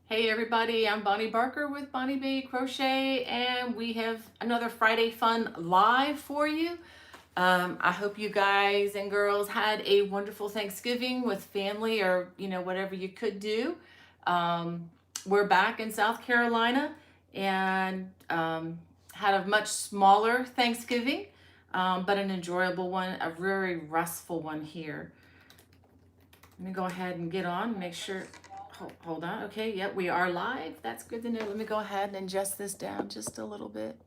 Hey everybody, I'm Bonnie Barker with Bonnie Bay Crochet, and we have another Friday Fun live for you. I hope you guys and girls had a wonderful Thanksgiving with family, or whatever you could do. Um, we're back in South Carolina and had a much smaller Thanksgiving, but an enjoyable one, a very restful one here. Let me go ahead and get on, make sure. Hold on. Okay, yep, we are live. That's good to know. Let me go ahead and adjust this down just a little bit.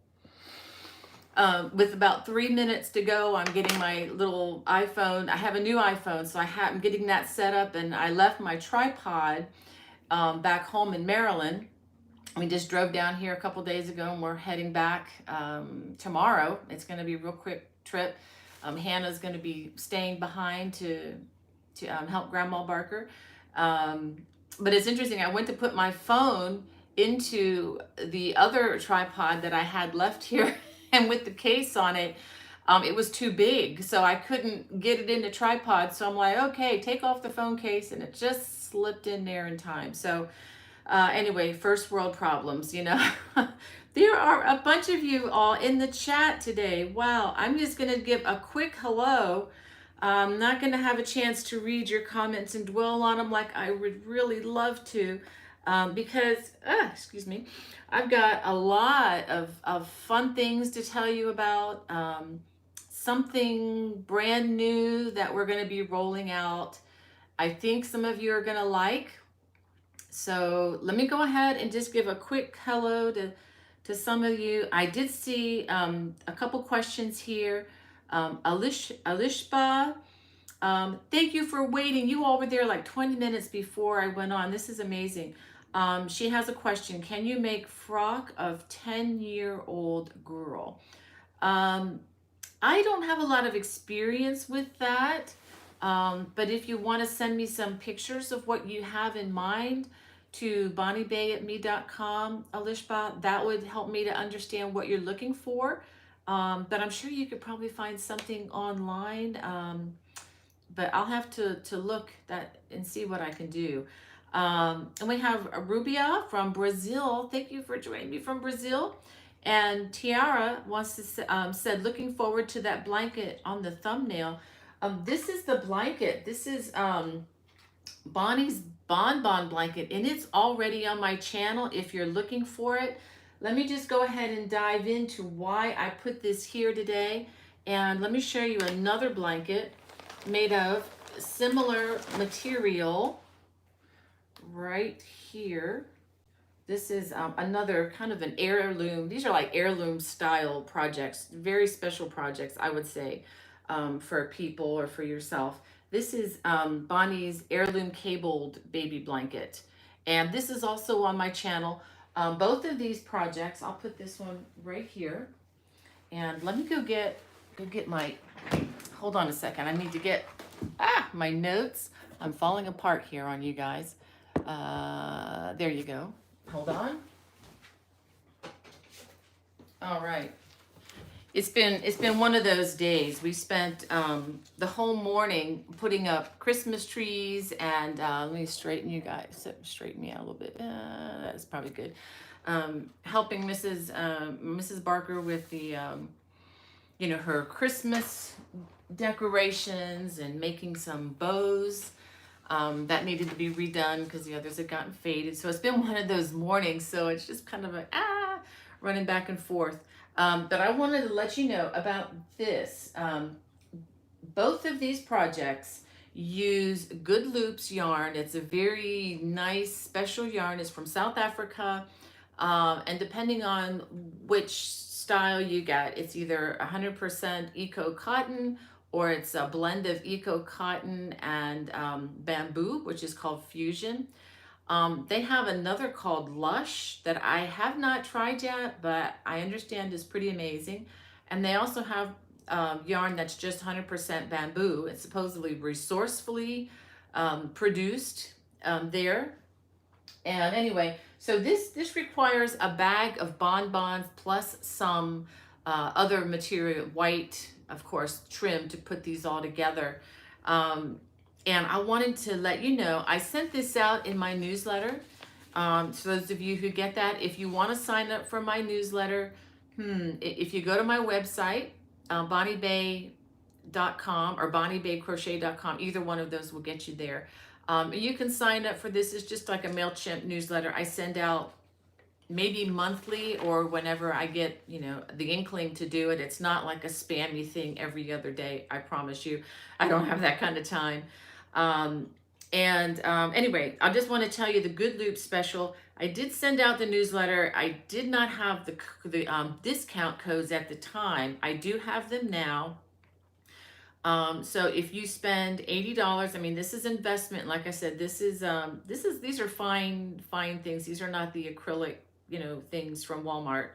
With about 3 minutes to go, I'm getting my little iPhone. I have a new iPhone, so I'm getting that set up, and I left my tripod back home in Maryland. We just drove down here a couple days ago, and we're heading back tomorrow. It's going to be a real quick trip. Hannah's going to be staying behind to help Grandma Barker. But it's interesting. I went to put my phone into the other tripod that I had left here, and with the case on it, it was too big, so I couldn't get it in the tripod. So I'm like, okay, take off the phone case, and it just slipped in there in time. So anyway, first world problems, There are a bunch of you all in the chat today. Wow, I'm just going to give a quick hello. I'm not going to have a chance to read your comments and dwell on them like I would really love to, because, excuse me, I've got a lot of fun things to tell you about, something brand new that we're going to be rolling out. I think some of you are going to like. So let me go ahead and just give a quick hello to some of you. I did see a couple questions here. Alishba, thank you for waiting. You all were there like 20 minutes before I went on. This is amazing. She has a question. Can you make frock of 10-year-old girl? I don't have a lot of experience with that. But if you want to send me some pictures of what you have in mind to bonniebay@me.com, Alishba, that would help me to understand what you're looking for. But I'm sure you could probably find something online. But I'll have to look that and see what I can do. And we have Rubia from Brazil. Thank you for joining me from Brazil. And Tiara wants to said, looking forward to that blanket on the thumbnail. This is the blanket. This is Bonnie's Bonbon blanket, and it's already on my channel if you're looking for it. Let me just go ahead and dive into why I put this here today. And let me show you another blanket made of similar material right here. This is another kind of an heirloom. These are like heirloom style projects, very special projects, I would say, for people or for yourself. This is Bonnie's heirloom cabled baby blanket. And this is also on my channel. Both of these projects, I'll put this one right here. And let me go get my, hold on a second. I need to get my notes. I'm falling apart here on you guys. There you go. Hold on. All right. It's been one of those days. We spent the whole morning putting up Christmas trees, and let me straighten you guys. Straighten me out a little bit. That's probably good. Helping Mrs. Barker with the her Christmas decorations and making some bows. That needed to be redone because the others had gotten faded. So it's been one of those mornings. So it's just kind of running back and forth. But I wanted to let you know about this. Both of these projects use Good Loops yarn. It's a very nice special yarn. It's from South Africa. And depending on which style you get, it's either 100% eco cotton, or it's a blend of eco cotton and bamboo, which is called fusion. They have another called Lush that I have not tried yet, but I understand is pretty amazing. And they also have yarn that's just 100% bamboo. It's supposedly resourcefully produced there. And anyway, so this requires a bag of bonbons plus some other material, white, of course, trim to put these all together. And I wanted to let you know, I sent this out in my newsletter, So those of you who get that, if you want to sign up for my newsletter, if you go to my website, bonniebay.com or bonniebaycrochet.com, either one of those will get you there. You can sign up for this. It's just like a MailChimp newsletter. I send out maybe monthly or whenever I get, the inkling to do it. It's not like a spammy thing every other day. I promise you, I don't have that kind of time. Anyway, I just want to tell you the Good Loop special. I did send out the newsletter. I did not have the discount codes at the time. I do have them now. So if you spend $80, I mean, this is investment. Like I said, these are fine things. These are not the acrylic, things from Walmart.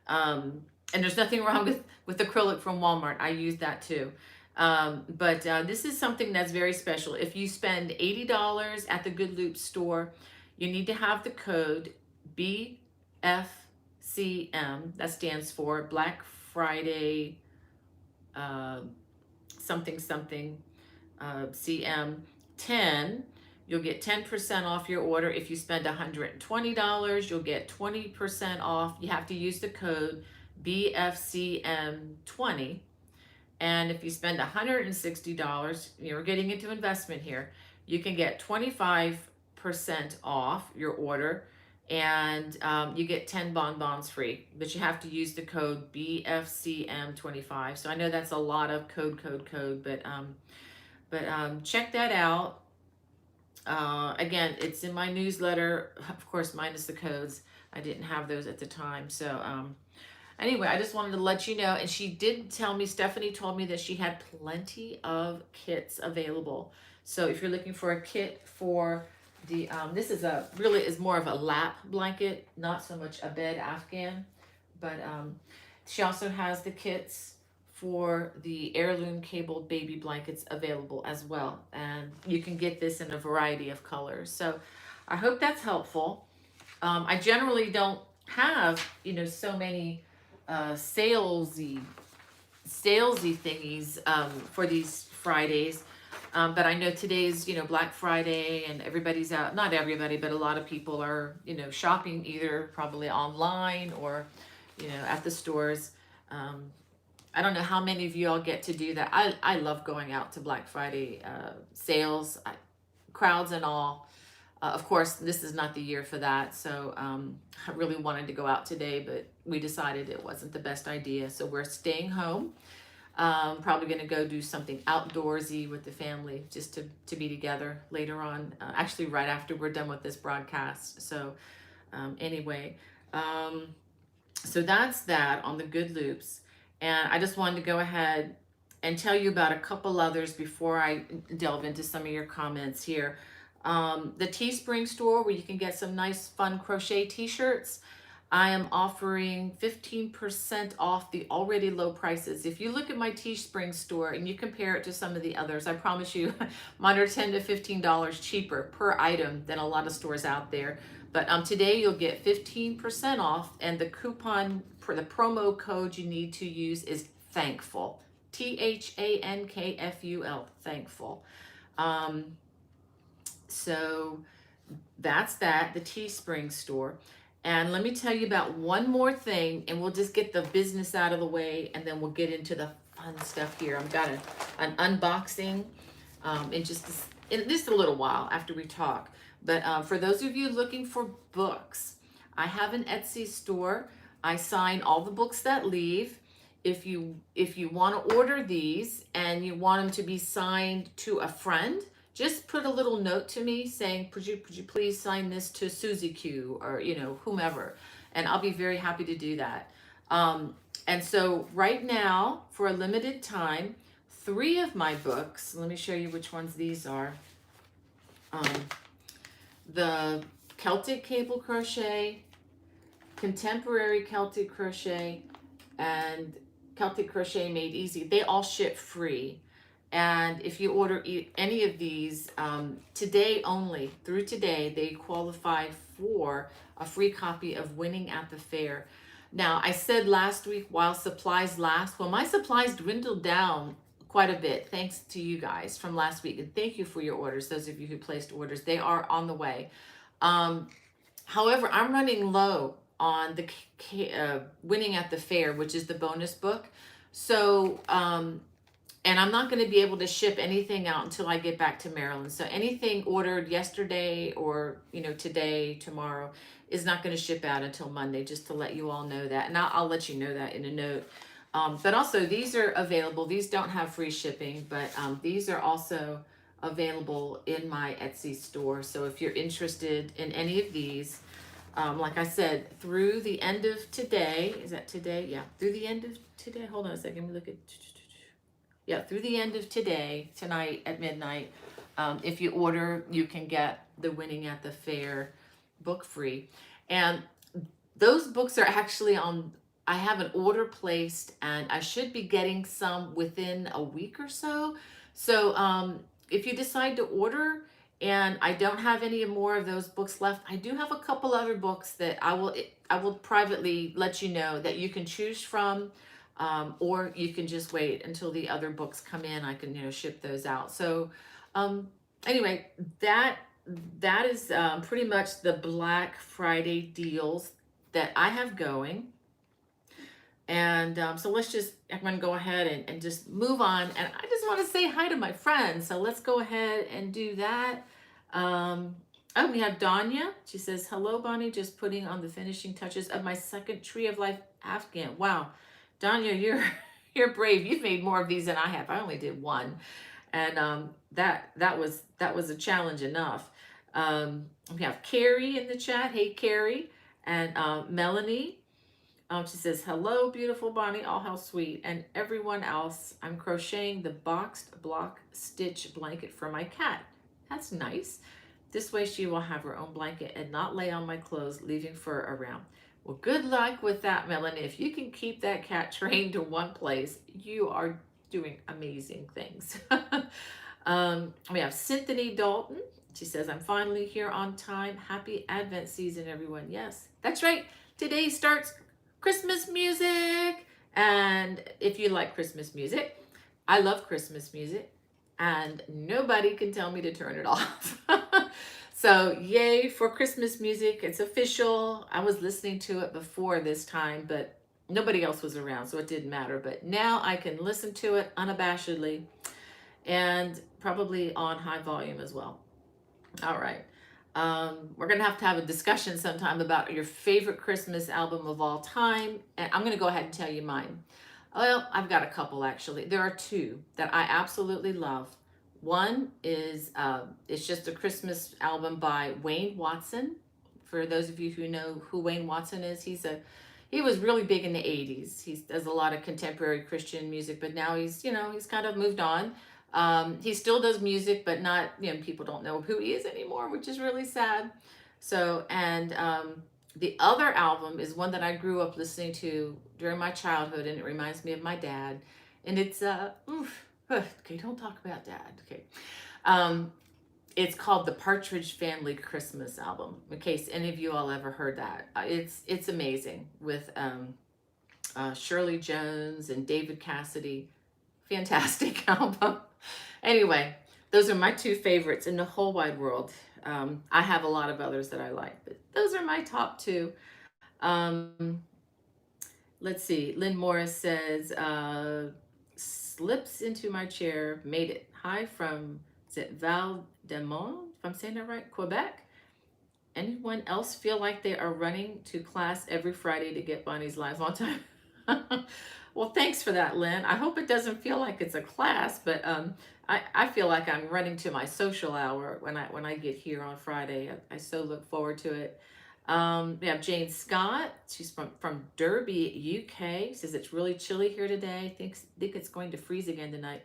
And there's nothing wrong with acrylic from Walmart. I use that too. But this is something that's very special. If you spend $80 at the Good Loop store, you need to have the code BFCM. That stands for Black Friday something CM 10. You'll get 10% off your order. If you spend $120, you'll get 20% off. You have to use the code BFCM20. And if you spend $160, you're getting into investment here, you can get 25% off your order, and you get 10 bonbons free, but you have to use the code BFCM25. So I know that's a lot of code, but check that out. Again, it's in my newsletter, of course, minus the codes. I didn't have those at the time. So anyway, I just wanted to let you know. And she did tell me, Stephanie told me that she had plenty of kits available. So if you're looking for a kit for the, this is really is more of a lap blanket, not so much a bed Afghan, but she also has the kits for the heirloom cabled baby blankets available as well. And you can get this in a variety of colors. So I hope that's helpful. I generally don't have, so many salesy thingies for these Fridays. But I know today's, Black Friday, and everybody's out, not everybody, but a lot of people are, shopping either probably online or, at the stores. I don't know how many of you all get to do that. I love going out to Black Friday sales, crowds and all. Of course, this is not the year for that. So I really wanted to go out today, but we decided it wasn't the best idea. So we're staying home. Probably going to go do something outdoorsy with the family just to be together later on, actually right after we're done with this broadcast. So anyway, so that's that on the Good Loops. And I just wanted to go ahead and tell you about a couple others before I delve into some of your comments here. The Teespring store, where you can get some nice fun crochet t-shirts. I am offering 15% off the already low prices. If you look at my Teespring store and you compare it to some of the others, I promise you mine are $10 to $15 cheaper per item than a lot of stores out there. But today you'll get 15% off, and the coupon for the promo code you need to use is THANKFUL. THANKFUL, thankful. So that's that, the Teespring store. And let me tell you about one more thing, and we'll just get the business out of the way, and then we'll get into the fun stuff here. I've got an unboxing in just a little while after we talk. But for those of you looking for books, I have an Etsy store. I sign all the books that leave. If you want to order these and you want them to be signed to a friend, just put a little note to me saying, could you please sign this to Susie Q, or, whomever. And I'll be very happy to do that. And so right now, for a limited time, 3 of my books, let me show you which ones these are. The Celtic Cable Crochet, Contemporary Celtic Crochet, and Celtic Crochet Made Easy. They all ship free. And if you order any of these, today only, through today, they qualify for a free copy of Winning at the Fair. Now, I said last week, while supplies last, well, my supplies dwindled down quite a bit, thanks to you guys from last week. And thank you for your orders, those of you who placed orders. They are on the way. However, I'm running low on the winning at the fair, which is the bonus book. So, and I'm not going to be able to ship anything out until I get back to Maryland. So anything ordered yesterday or, today, tomorrow is not going to ship out until Monday, just to let you all know that. And I'll let you know that in a note. But also these are available. These don't have free shipping, but these are also available in my Etsy store. So if you're interested in any of these, like I said, through the end of today, is that today? Yeah, through the end of today. Hold on a second. Let me look at, yeah, through the end of today, tonight at midnight. If you order, you can get the Winning at the Fair book free. And those books are actually on, I have an order placed and I should be getting some within a week or so. So if you decide to order and I don't have any more of those books left, I do have a couple other books that I will privately let you know that you can choose from, or you can just wait until the other books come in. I can, ship those out. So anyway, that is pretty much the Black Friday deals that I have going. And so I'm going to go ahead and just move on. And I just want to say hi to my friends. So let's go ahead and do that. Oh, we have Danya. She says, hello, Bonnie. Just putting on the finishing touches of my second Tree of Life Afghan. Wow. Danya, you're brave. You've made more of these than I have. I only did one. And that was a challenge enough. We have Carrie in the chat. Hey, Carrie. And Melanie. She says, hello, beautiful Bonnie. Oh, how sweet. And everyone else, I'm crocheting the boxed block stitch blanket for my cat. That's nice. This way she will have her own blanket and not lay on my clothes, leaving fur around. Well, good luck with that, Melanie. If you can keep that cat trained to one place, you are doing amazing things. We have Cynthia Dalton. She says, I'm finally here on time. Happy Advent season, everyone. Yes, that's right. Today starts Christmas music. And if you like Christmas music, I love Christmas music and nobody can tell me to turn it off. So yay for Christmas music. It's official. I was listening to it before this time, but nobody else was around, so it didn't matter. But now I can listen to it unabashedly and probably on high volume as well. All right. We're going to have a discussion sometime about your favorite Christmas album of all time. And I'm going to go ahead and tell you mine. Well, I've got a couple actually. There are two that I absolutely love. One is, it's just a Christmas album by Wayne Watson. For those of you who know who Wayne Watson is, he was really big in the 80s. He does a lot of contemporary Christian music, but now he's kind of moved on. He still does music, but not, people don't know who he is anymore, which is really sad. So, and the other album is one that I grew up listening to during my childhood, and it reminds me of my dad. And it's, okay, don't talk about dad. Okay. It's called the Partridge Family Christmas Album, in case any of you all ever heard that. It's amazing with Shirley Jones and David Cassidy. Fantastic album. Anyway, those are my two favorites in the whole wide world. I have a lot of others that I like, but those are my top two. Let's see. Lynn Morris says, slips into my chair, made it. Hi from, is it Val Demont, if I'm saying that right, Quebec? Anyone else feel like they are running to class every Friday to get Bonnie's live on time? Well, thanks for that, Lynn. I hope it doesn't feel like it's a class, but I feel like I'm running to my social hour when I get here on Friday. I so look forward to it. We have Jane Scott. She's from Derby, UK. Says it's really chilly here today. Think it's going to freeze again tonight.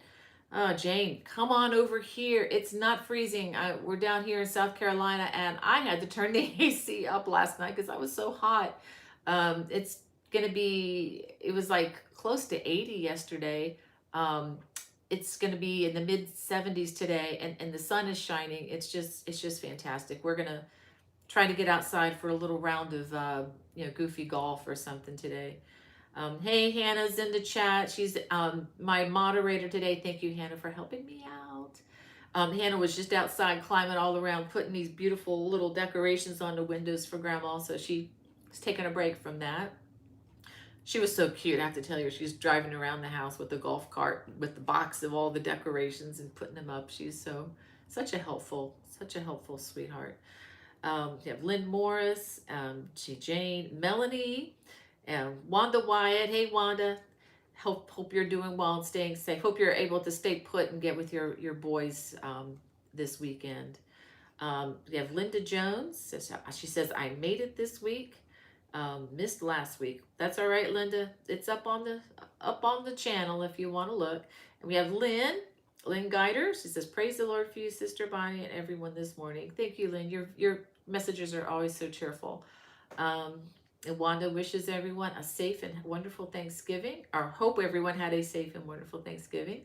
Oh, Jane, come on over here. It's not freezing. We're down here in South Carolina, and I had to turn the AC up last night because I was so hot. It's going to be, it was like close to 80 yesterday. It's going to be in the mid 70s today, and the sun is shining. It's just fantastic. We're going to try to get outside for a little round of goofy golf or something today. Hey, Hannah's in the chat. She's my moderator today. Thank you, Hannah, for helping me out. Hannah was just outside climbing all around, putting these beautiful little decorations on the windows for Grandma. So she was taking a break from that. She was so cute, I have to tell you. She was driving around the house with the golf cart with the box of all the decorations and putting them up. She's such a helpful sweetheart. You have Lynn Morris, Jane, Melanie, Wanda Wyatt. Hey, Wanda. Hope you're doing well and staying safe. Hope you're able to stay put and get with your boys this weekend. We have Linda Jones. She says, I made it this week. Missed last week. That's all right, Linda. It's up on the channel if you want to look. And we have Lynn Guider. She says, praise the Lord for you, Sister Bonnie, and everyone this morning. Thank you, Lynn. Your messages are always so cheerful. And Wanda wishes everyone a safe and wonderful Thanksgiving, or hope everyone had a safe and wonderful Thanksgiving.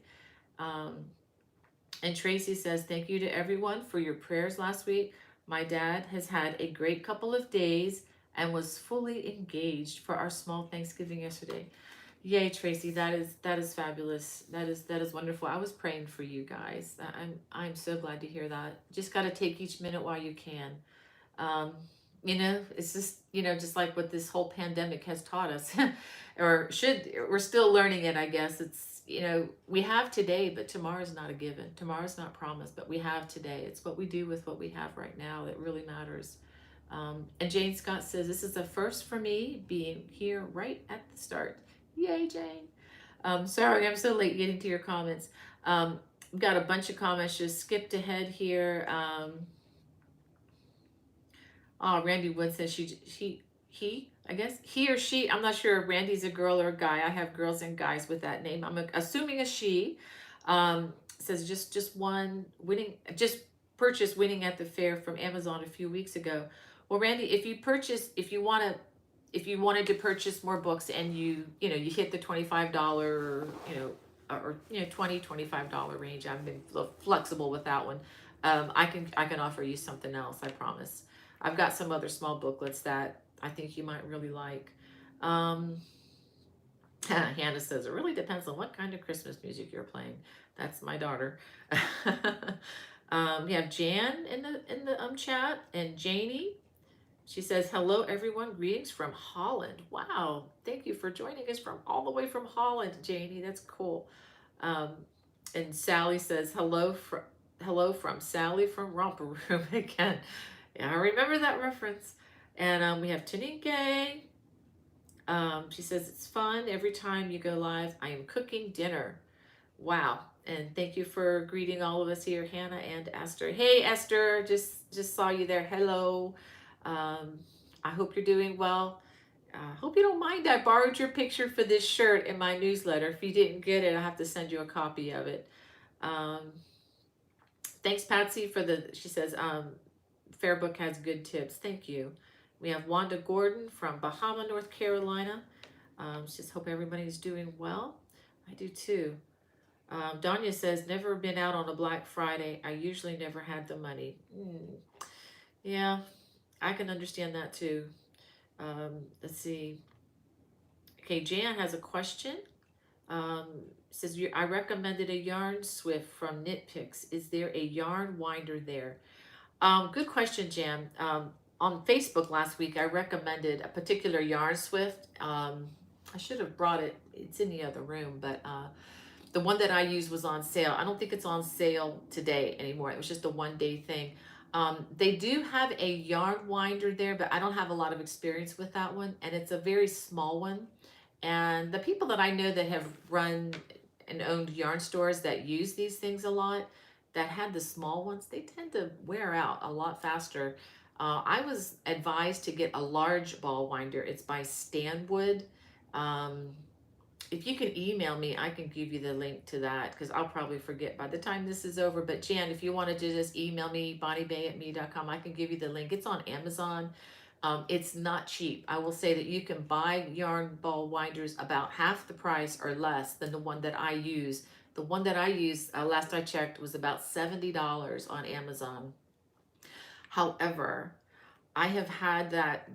And Tracy says, thank you to everyone for your prayers last week. My dad has had a great couple of days and was fully engaged for our small Thanksgiving yesterday. Yay, Tracy, that is fabulous. That is wonderful. I was praying for you guys. I'm so glad to hear that. Just got to take each minute while you can. It's just, just like what this whole pandemic has taught us, we're still learning it, I guess. It's, we have today, but tomorrow's not a given. Tomorrow's not promised, but we have today. It's what we do with what we have right now that really matters. And Jane Scott says, this is a first for me being here right at the start. Yay, Jane. Sorry, I'm so late getting to your comments. We've got a bunch of comments, just skipped ahead here. Randy Wood says I guess he or she, I'm not sure if Randy's a girl or a guy. I have girls and guys with that name. I'm assuming a she. Says just purchased winning at the fair from Amazon a few weeks ago. Well, Randy, if you wanted to purchase more books and you hit the $25, or $20-$25 range, I've been flexible with that one. I can offer you something else, I promise. I've got some other small booklets that I think you might really like. Hannah says, it really depends on what kind of Christmas music you're playing. That's my daughter. We have Jan in the chat, and Janie. She says, hello, everyone. Greetings from Holland. Wow. Thank you for joining us from all the way from Holland, Janie. That's cool. And Sally says, hello from Sally from Romper Room again. Yeah, I remember that reference. And we have Taninke. She says, it's fun every time you go live. I am cooking dinner. Wow. And thank you for greeting all of us here, Hannah and Esther. Hey, Esther, just saw you there. Hello. I hope you're doing well. Hope you don't mind. I borrowed your picture for this shirt in my newsletter. If you didn't get it, I have to send you a copy of it. Thanks, Patsy, she says, Fairbook has good tips. Thank you. We have Wanda Gordon from Bahama, North Carolina. Just hope everybody's doing well. I do too. Danya says, never been out on a Black Friday. I usually never had the money. Yeah, I can understand that too. Let's see. Okay, Jan has a question. Says, I recommended a yarn swift from Knit Picks. Is there a yarn winder there? Good question, Jan. On Facebook last week, I recommended a particular yarn swift. I should have brought it. It's in the other room, but the one that I used was on sale. I don't think it's on sale today anymore. It was just a one-day thing. They do have a yarn winder there, but I don't have a lot of experience with that one, and it's a very small one. And the people that I know that have run and owned yarn stores that use these things a lot, that had the small ones, they tend to wear out a lot faster. I was advised to get a large ball winder. It's by Stanwood. If you can email me, I can give you the link to that, because I'll probably forget by the time this is over. But Jan, if you wanted to just email me, bonniebay@me.com, I can give you the link. It's on Amazon. It's not cheap. I will say that you can buy yarn ball winders about half the price or less than the one that I use. The one that I used, last I checked, was about $70 on Amazon. However, I have had that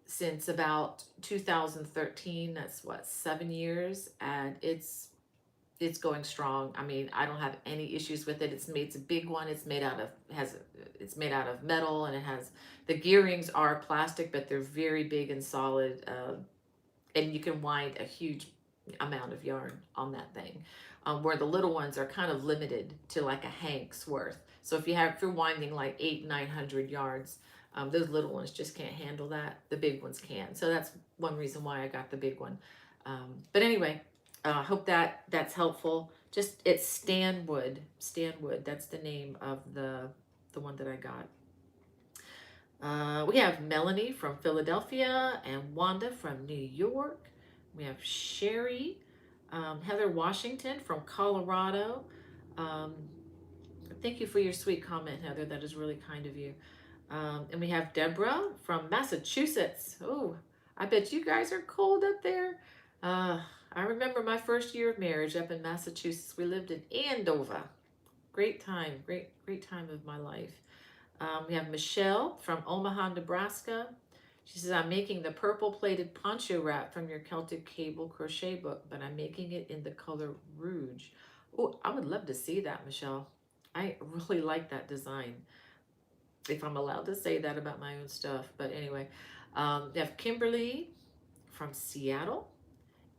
since about 2013. That's what, 7 years, and it's it's going strong. I mean, I don't have any issues with it. It's a big one. It's made out of metal, and it has, the gearings are plastic, but they're very big and solid. And you can wind a huge amount of yarn on that thing. Where the little ones are kind of limited to like a hank's worth. So if you're winding like 800-900 yards, those little ones just can't handle that. The big ones can. So that's one reason why I got the big one. But anyway, hope that's helpful. Just it's Stanwood. Stanwood. That's the name of the one that I got. We have Melanie from Philadelphia and Wanda from New York. We have Sherry, Heather Washington from Colorado. Um, Thank you for your sweet comment, Heather. That is really kind of you. And we have Deborah from Massachusetts. Oh, I bet you guys are cold up there. I remember my first year of marriage up in Massachusetts. We lived in Andover. Great time, great time of my life. We have Michelle from Omaha, Nebraska. She says, I'm making the purple plated poncho wrap from your Celtic Cable crochet book, but I'm making it in the color rouge. Oh, I would love to see that, Michelle. I really like that design, if I'm allowed to say that about my own stuff. But anyway, we have Kimberly from Seattle.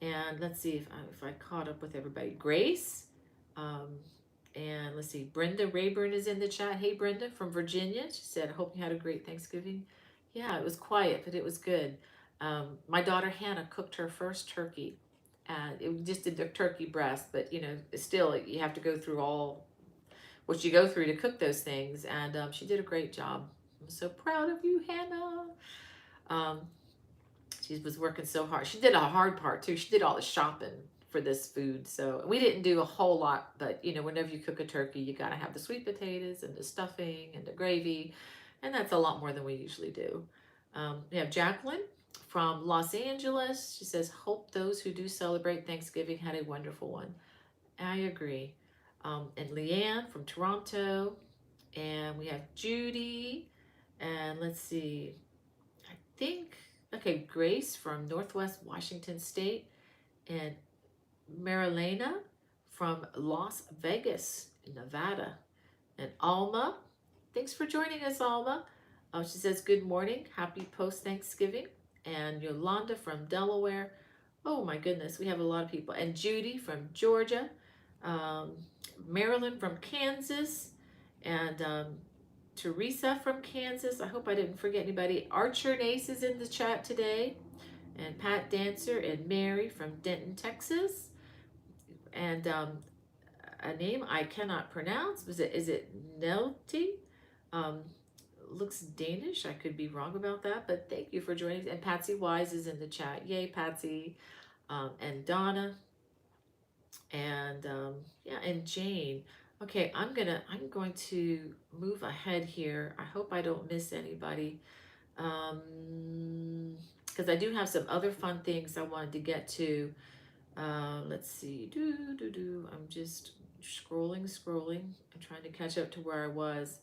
And let's see if I caught up with everybody. Grace. And let's see, Brenda Rayburn is in the chat. Hey, Brenda from Virginia. She said, I hope you had a great Thanksgiving. Yeah, it was quiet, but it was good. My daughter Hannah cooked her first turkey. And it just did the turkey breast, but still you have to go through all what you go through to cook those things. And she did a great job. I'm so proud of you, Hannah. She was working so hard. She did a hard part too. She did all the shopping for this food. So we didn't do a whole lot, but whenever you cook a turkey, you got to have the sweet potatoes and the stuffing and the gravy. And that's a lot more than we usually do. We have Jacqueline from Los Angeles. She says, hope those who do celebrate Thanksgiving had a wonderful one. I agree. And Leanne from Toronto. And we have Judy. And let's see, I think, okay, Grace from Northwest Washington State. And Marilena from Las Vegas, Nevada. And Alma, thanks for joining us, Alma. She says, good morning, happy post-Thanksgiving. And Yolanda from Delaware. Oh my goodness, we have a lot of people. And Judy from Georgia. Marilyn from Kansas. And Teresa from Kansas. I hope I didn't forget anybody. Archer Nace is in the chat today. And Pat Dancer and Mary from Denton, Texas. And a name I cannot pronounce. Is it Nelty? Looks Danish. I could be wrong about that, but thank you for joining. And Patsy Wise is in the chat. Yay, Patsy. And Donna. And yeah, and Jane. Okay, I'm going to move ahead here. I hope I don't miss anybody. Because I do have some other fun things I wanted to get to. Let's see. I'm just scrolling. I'm trying to catch up to where I was.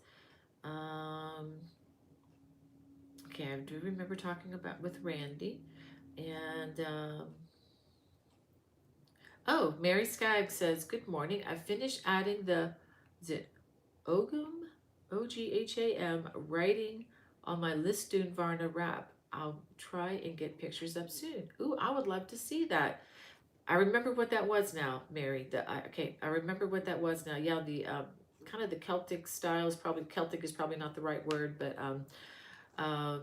Okay, I do remember talking about with Randy. And oh, Mary Skaggs says, good morning. I finished adding is it Ogum? O-G-H-A-M writing on my Listune Varna wrap. I'll try and get pictures up soon. Ooh, I would love to see that. I remember what that was now, Mary. Okay, I remember what that was now. Yeah, the kind of the Celtic style is probably, Celtic is probably not the right word, but I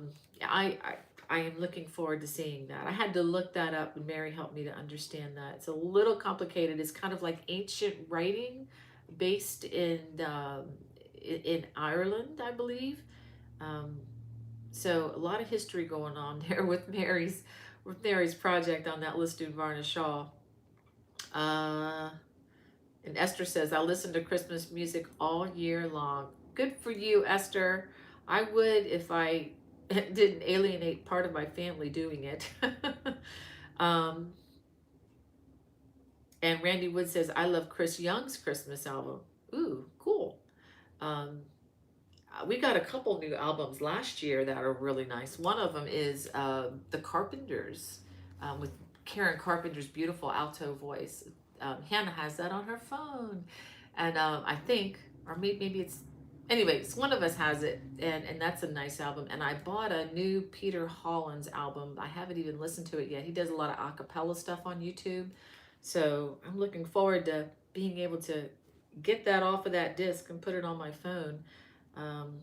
am looking forward to seeing that. I had to look that up, and Mary helped me to understand that. It's a little complicated. It's kind of like ancient writing based in Ireland, I believe. So a lot of history going on there with Mary's project on that Listune Varna shawl. And Esther says, I listen to Christmas music all year long. Good for you, Esther. I would if I didn't alienate part of my family doing it. And Randy Wood says, I love Chris Young's Christmas album. Ooh, cool. We got a couple new albums last year that are really nice. One of them is The Carpenters, with Karen Carpenter's beautiful alto voice. Hannah has that on her phone, and I think, or maybe it's, anyways, one of us has it, and that's a nice album. And I bought a new Peter Hollins album. I haven't even listened to it yet. He does a lot of a cappella stuff on YouTube, so I'm looking forward to being able to get that off of that disc and put it on my phone. Um,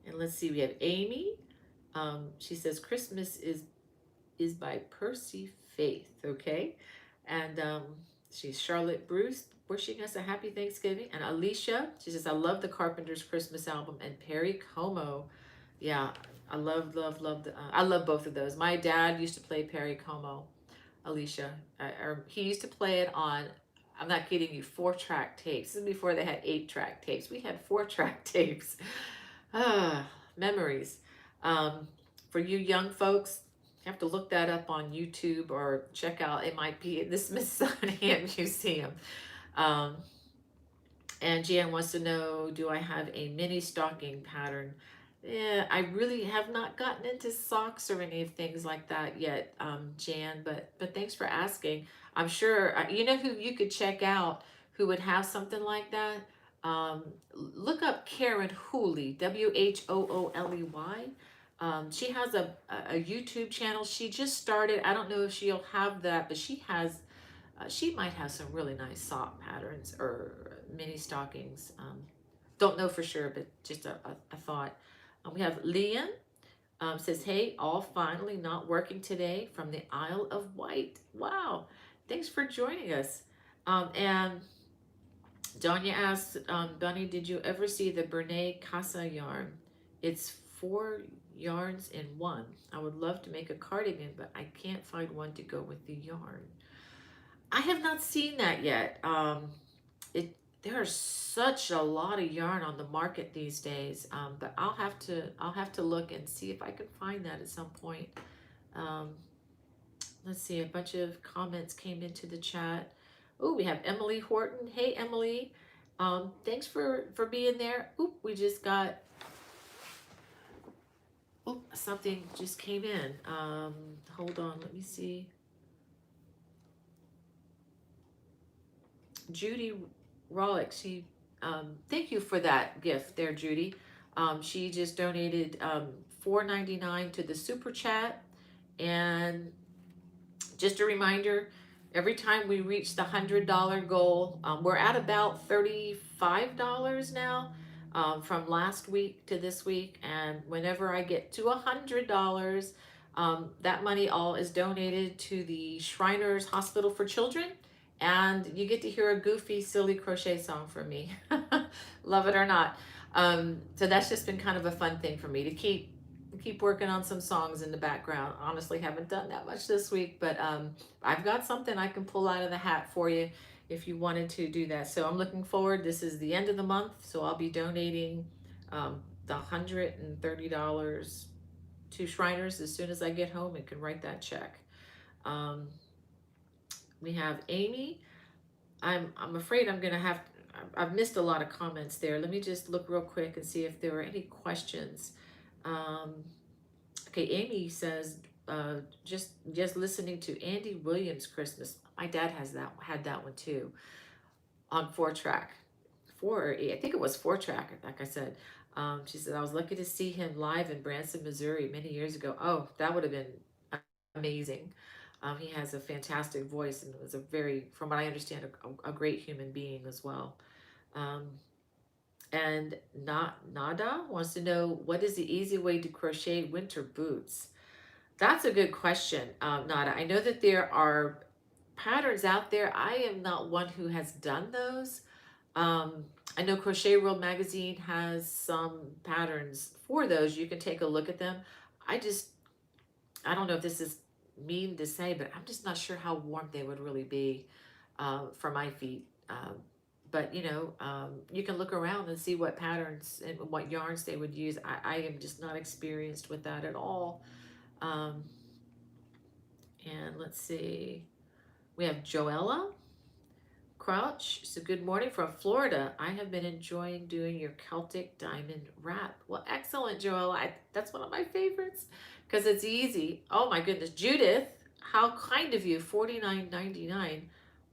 and let's see, we have Amy. She says Christmas is by Percy Faith, okay? And she's Charlotte Bruce wishing us a happy Thanksgiving. And Alicia, she says, I love the Carpenters Christmas album. And Perry Como, yeah, I love, I love both of those. My dad used to play Perry Como, Alicia. Or he used to play it on, I'm not kidding you, 4-track tapes. This is before they had 8-track tapes. We had 4-track tapes. Ah, memories. For you young folks, you have to look that up on YouTube or check out, it might be at the Smithsonian Museum. And Jan wants to know, do I have a mini stocking pattern? Yeah, I really have not gotten into socks or any of things like that yet, Jan, but thanks for asking. I'm sure, you know who you could check out who would have something like that? Look up Karen Hooley, Whooley. She has a YouTube channel. She just started. I don't know if she'll have that, but she might have some really nice sock patterns or mini stockings. Don't know for sure, but just a thought. We have Liam, says, hey, all finally not working today from the Isle of Wight. Wow, thanks for joining us. And Donya asks, Bunny, did you ever see the Bernay Casa yarn? It's 4 yarns in one. I would love to make a cardigan, but I can't find one to go with the yarn. I have not seen that yet. There's such a lot of yarn on the market these days, but I'll have to look and see if I can find that at some point. Let's see, a bunch of comments came into the chat. Oh, we have Emily Horton. Hey, Emily. Thanks for being there. Oop, we just got, oop, something just came in. Hold on, let me see. Judy Rollick, she, thank you for that gift there, Judy. She just donated $4.99 to the super chat. And just a reminder, every time we reach the $100 goal, we're at about $35 now from last week to this week. And whenever I get to $100, that money all is donated to the Shriners Hospital for Children. And you get to hear a goofy, silly crochet song from me. Love it or not. So that's just been kind of a fun thing for me to keep working on some songs in the background. Honestly, haven't done that much this week, but I've got something I can pull out of the hat for you if you wanted to do that. So I'm looking forward. This is the end of the month, so I'll be donating the $130 to Shriners as soon as I get home and can write that check. We have Amy. I'm afraid I'm gonna have, I've missed a lot of comments there. Let me just look real quick and see if there were any questions. Okay, Amy says, just listening to Andy Williams Christmas. My dad had that one too, on 4-track. I think it was 4-track, like I said. She said, I was lucky to see him live in Branson, Missouri many years ago. Oh, that would have been amazing. He has a fantastic voice and was a very, from what I understand, a great human being as well. And Nada wants to know, what is the easy way to crochet winter boots? That's a good question, Nada. I know that there are patterns out there. I am not one who has done those. I know Crochet World magazine has some patterns for those. You can take a look at them. I don't know if this is mean to say, but I'm just not sure how warm they would really be for my feet. But you know, you can look around and see what patterns and what yarns they would use. I am just not experienced with that at all. And let's see, we have Joella Crouch. So good morning from Florida. I have been enjoying doing your Celtic diamond wrap. Well, excellent, Joella. That's one of my favorites because it's easy. Oh my goodness, Judith, how kind of you. $49.99.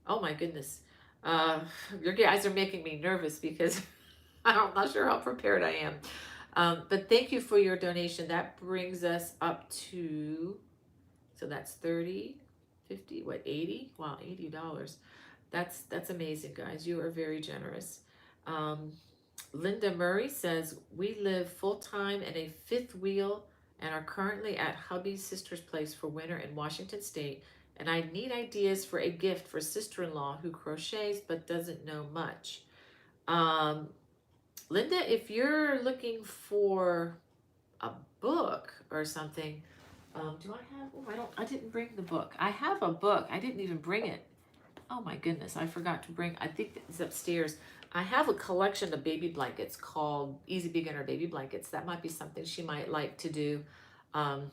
Oh my goodness. Uh, your guys are making me nervous because I'm not sure how prepared I am. But thank you for your donation. That brings us up to, so that's 30, 50, what, 80? Wow, $80. That's amazing, guys. You are very generous. Um, Linda Murray says, we live full-time in a fifth wheel and are currently at hubby's sister's place for winter in Washington State. And I need ideas for a gift for sister-in-law who crochets but doesn't know much. Um, Linda, if you're looking for a book or something, do I have, oh, I didn't bring the book. I have a book. I didn't even bring it. Oh my goodness, I forgot to bring, I think it's upstairs. I have a collection of baby blankets called Easy Beginner Baby Blankets. That might be something she might like to do. Um,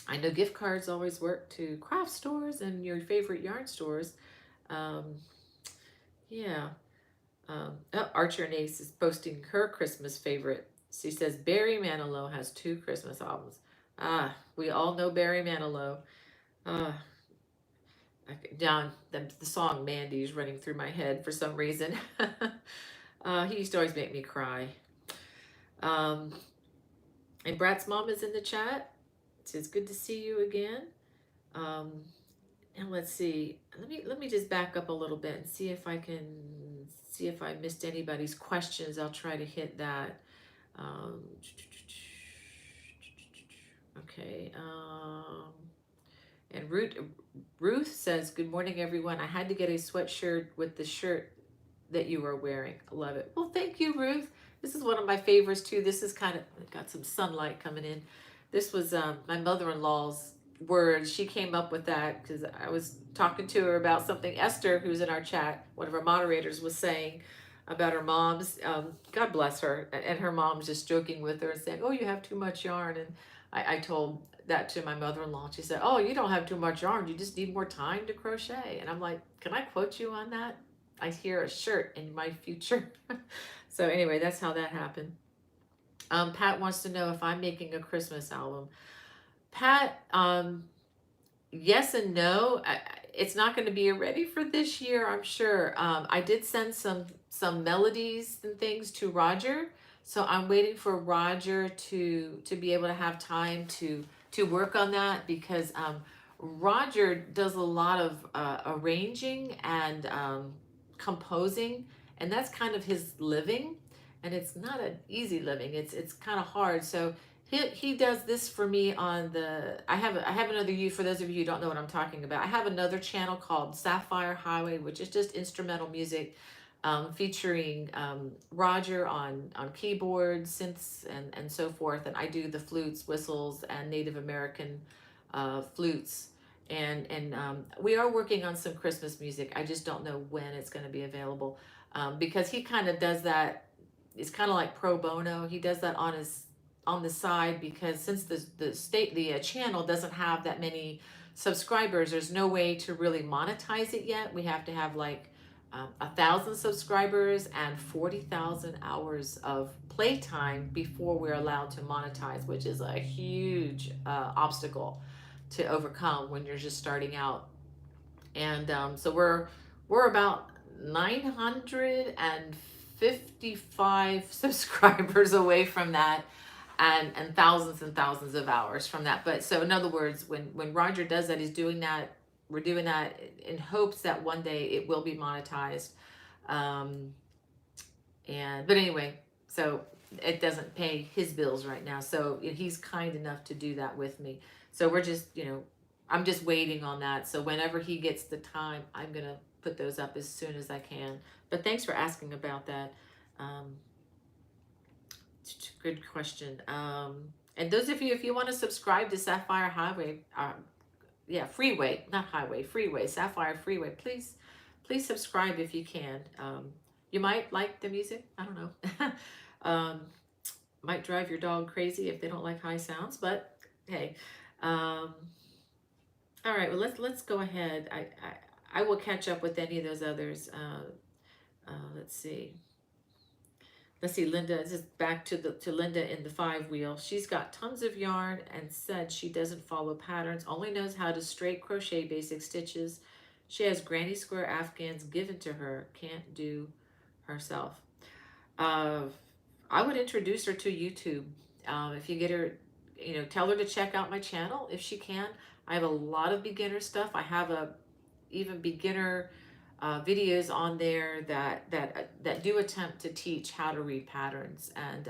I know gift cards always work to craft stores and your favorite yarn stores. Um, yeah. Oh, Archer and Ace is posting her Christmas favorite. She says Barry Manilow has 2 Christmas albums. Ah, we all know Barry Manilow. Ah, John, the song Mandy is running through my head for some reason. He used to always make me cry. Um, and Brat's mom is in the chat. It says good to see you again. Um, and let's see. Let me just back up a little bit and see if I can see if I missed anybody's questions. I'll try to hit that. Um, okay. And Ruth says, good morning, everyone. I had to get a sweatshirt with the shirt that you are wearing. I love it. Well, thank you, Ruth. This is one of my favorites, too. This is kind of, got some sunlight coming in. This was my mother-in-law's words. She came up with that because I was talking to her about something Esther, who's in our chat, one of our moderators, was saying about her mom's. God bless her. And her mom's just joking with her and saying, oh, you have too much yarn. And I told that to my mother-in-law. She said, oh, you don't have too much yarn. You just need more time to crochet. And I'm like, can I quote you on that? I hear a shirt in my future. So anyway, that's how that happened. Pat wants to know if I'm making a Christmas album. Pat, yes and no. It's not going to be ready for this year, I'm sure. I did send some melodies and things to Roger, so I'm waiting for Roger to be able to have time to work on that because Roger does a lot of arranging and composing, and that's kind of his living, and it's not an easy living. It's kind of hard. So he does this for me on the, I have another, you, for those of you who don't know what I'm talking about, I have another channel called Sapphire Highway, which is just instrumental music, featuring Roger on keyboards, synths, and so forth. And I do the flutes, whistles, and Native American flutes. And we are working on some Christmas music. I just don't know when it's going to be available, because he kind of does that. It's kind of like pro bono. He does that on the side because since the channel doesn't have that many subscribers, there's no way to really monetize it yet. We have to have like 1,000 subscribers and 40,000 hours of playtime before we're allowed to monetize, which is a huge obstacle to overcome when you're just starting out. And so we're about 955 subscribers away from that, and thousands of hours from that. But so in other words, when Roger does that, he's doing that, we're doing that in hopes that one day it will be monetized. But anyway, so it doesn't pay his bills right now, so he's kind enough to do that with me. So we're just, I'm just waiting on that. So whenever he gets the time, I'm gonna put those up as soon as I can. But thanks for asking about that. Good question. And those of you, if you want to subscribe to Sapphire Highway, Freeway, not Highway, Freeway, Sapphire Freeway, please subscribe if you can. You might like the music. I don't know. Might drive your dog crazy if they don't like high sounds, but hey. All right, well, let's go ahead. I will catch up with any of those others. Let's see. Linda, this is back to Linda in the 5-wheel. She's got tons of yarn and said she doesn't follow patterns, only knows how to straight crochet basic stitches. She has granny square afghans given to her, can't do herself. uh, I would introduce her to YouTube. If you get her, tell her to check out my channel if she can. I have a lot of beginner stuff. I have even beginner videos on there that do attempt to teach how to read patterns, and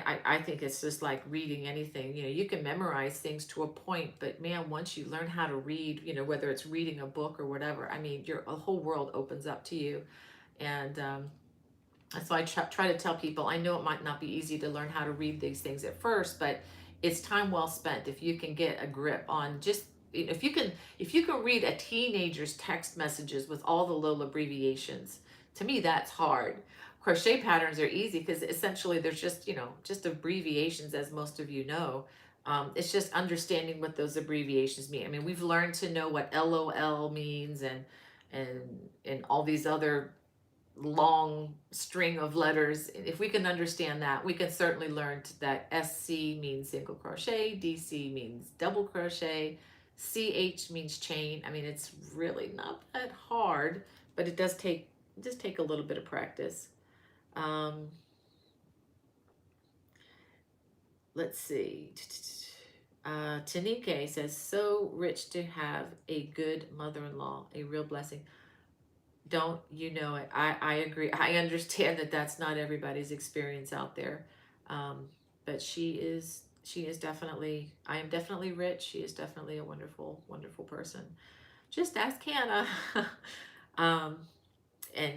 I think it's just like reading anything. You can memorize things to a point, but man, once you learn how to read, whether it's reading a book or whatever, I mean, your a whole world opens up to you. And so I try to tell people, I know it might not be easy to learn how to read these things at first, but it's time well spent if you can get a grip on just if you can read a teenager's text messages with all the little abbreviations. To me, that's hard. Crochet patterns are easy because essentially there's just abbreviations, as most of you know. It's just understanding what those abbreviations mean. I mean, we've learned to know what LOL means, and all these other long string of letters. If we can understand that, we can certainly learn that SC means single crochet, DC means double crochet, CH means chain. I mean, it's really not that hard, but it does take a little bit of practice. Let's see. Tanike says, so rich to have a good mother-in-law, a real blessing. Don't you know it? I agree. I understand that that's not everybody's experience out there. But she is definitely, I am definitely rich. She is definitely a wonderful, wonderful person. Just ask Hannah. um, and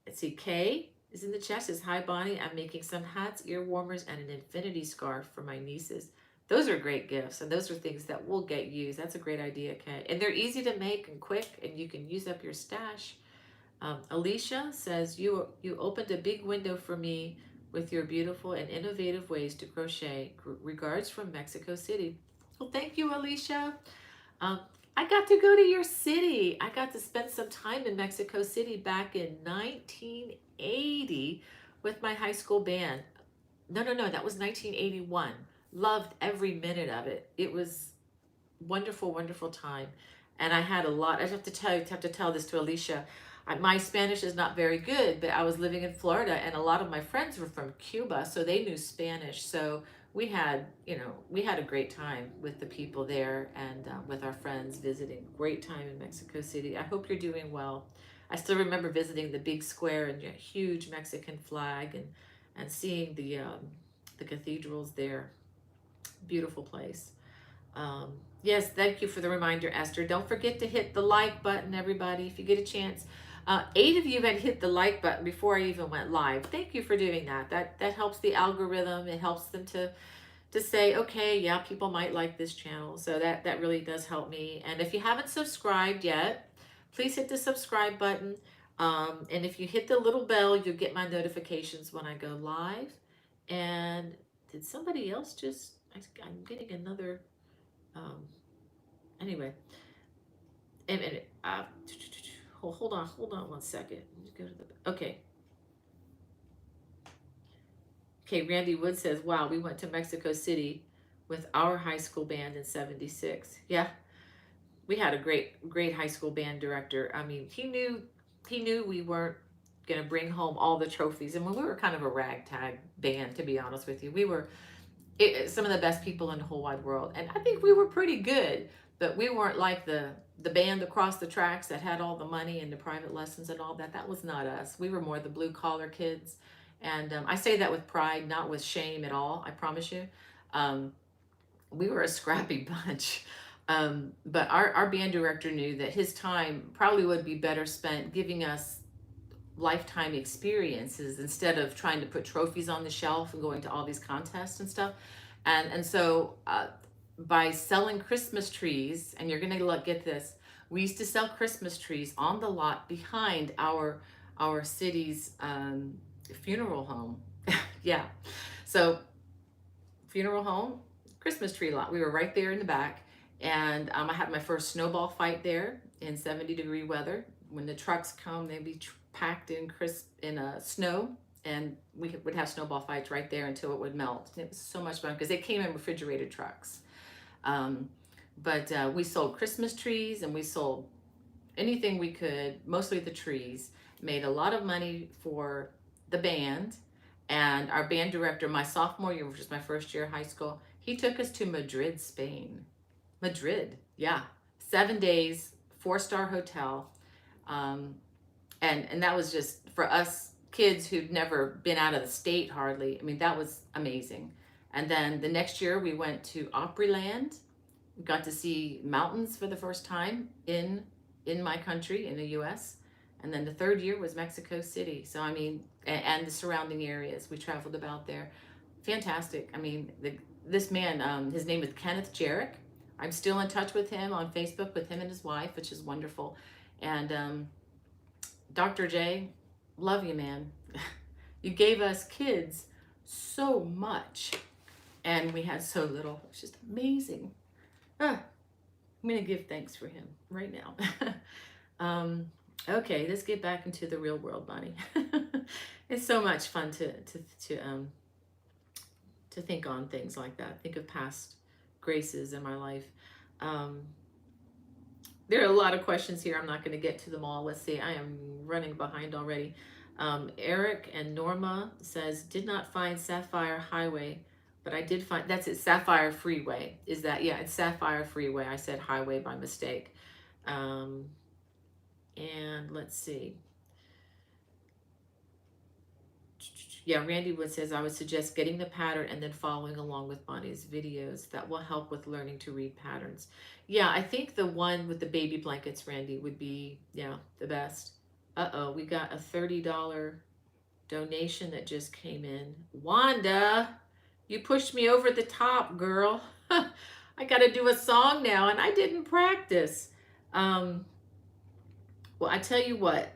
let's see, Kay is in the chat, says, hi Bonnie, I'm making some hats, ear warmers, and an infinity scarf for my nieces. Those are great gifts, and those are things that will get used. That's a great idea, Kay. And they're easy to make and quick, and you can use up your stash. Alicia says, you opened a big window for me with your beautiful and innovative ways to crochet. Regards from Mexico City. Well, thank you, Alicia. I got to go to your city. I got to spend some time in Mexico City back in 1980 with my high school band. No, that was 1981. Loved every minute of it. It was wonderful, wonderful time. And I had a lot. I have to tell this to Alicia. My Spanish is not very good, but I was living in Florida, and a lot of my friends were from Cuba, so they knew Spanish. So we had a great time with the people there, and with our friends visiting. Great time in Mexico City. I hope you're doing well. I still remember visiting the big square and huge Mexican flag, and seeing the cathedrals there. Beautiful place. Yes, thank you for the reminder, Esther. Don't forget to hit the like button, everybody, if you get a chance. 8 of you had hit the like button before I even went live. Thank you for doing that. That helps the algorithm. It helps them to say, okay, yeah, people might like this channel. So that really does help me. And if you haven't subscribed yet, please hit the subscribe button. And if you hit the little bell, you'll get my notifications when I go live. And did somebody else just, I'm getting another, anyway, and hold on 1 second. Go to the, okay. Randy Wood says, wow, we went to Mexico City with our high school band in 76. Yeah, we had a great high school band director. I mean, he knew we weren't going to bring home all the trophies. And when we were kind of a ragtag band, to be honest with you, we were some of the best people in the whole wide world. And I think we were pretty good, but we weren't like the band across the tracks that had all the money and the private lessons and all that. That was not us. We were more the blue collar kids. And I say that with pride, not with shame at all, I promise you. We were a scrappy bunch. But our band director knew that his time probably would be better spent giving us lifetime experiences instead of trying to put trophies on the shelf and going to all these contests and stuff. And so by selling Christmas trees, and you're going to get this, we used to sell Christmas trees on the lot behind our city's funeral home. Yeah. So funeral home, Christmas tree lot. We were right there in the back. And I had my first snowball fight there in 70-degree weather. When the trucks come, they'd be packed in snow, and we would have snowball fights right there until it would melt. And it was so much fun because they came in refrigerated trucks. But we sold Christmas trees and we sold anything we could, mostly the trees. Made a lot of money for the band. And our band director, my sophomore year, which was my first year of high school, he took us to Madrid, Spain. Madrid, yeah. 7 days, 4-star hotel. Um, and that was just for us kids who'd never been out of the state hardly. I mean, that was amazing. And then the next year we went to Opryland. We got to see mountains for the first time in my country, in the US. And then the third year was Mexico City. So I mean, and the surrounding areas. We traveled about there. Fantastic. I mean, this man, his name is Kenneth Jarek. I'm still in touch with him on Facebook, with him and his wife, which is wonderful. And Dr. J, love you, man. You gave us kids so much, and we had so little. It's just amazing. I'm going to give thanks for him right now. Okay, let's get back into the real world, Bonnie. It's so much fun to think on things like that. Think of past graces in my life. There are a lot of questions here. I'm not going to get to them all. Let's see. I am running behind already. Eric and Norma says, did not find Sapphire Highway, but I did find, that's it, Sapphire Freeway. Is that, yeah, it's Sapphire Freeway. I said highway by mistake. And let's see. Yeah, Randy Wood says, I would suggest getting the pattern and then following along with Bonnie's videos. That will help with learning to read patterns. Yeah, I think the one with the baby blankets, Randy, would be, yeah, the best. Uh-oh, we got a $30 donation that just came in. Wanda, you pushed me over the top, girl. I got to do a song now, and I didn't practice. Well, I tell you what,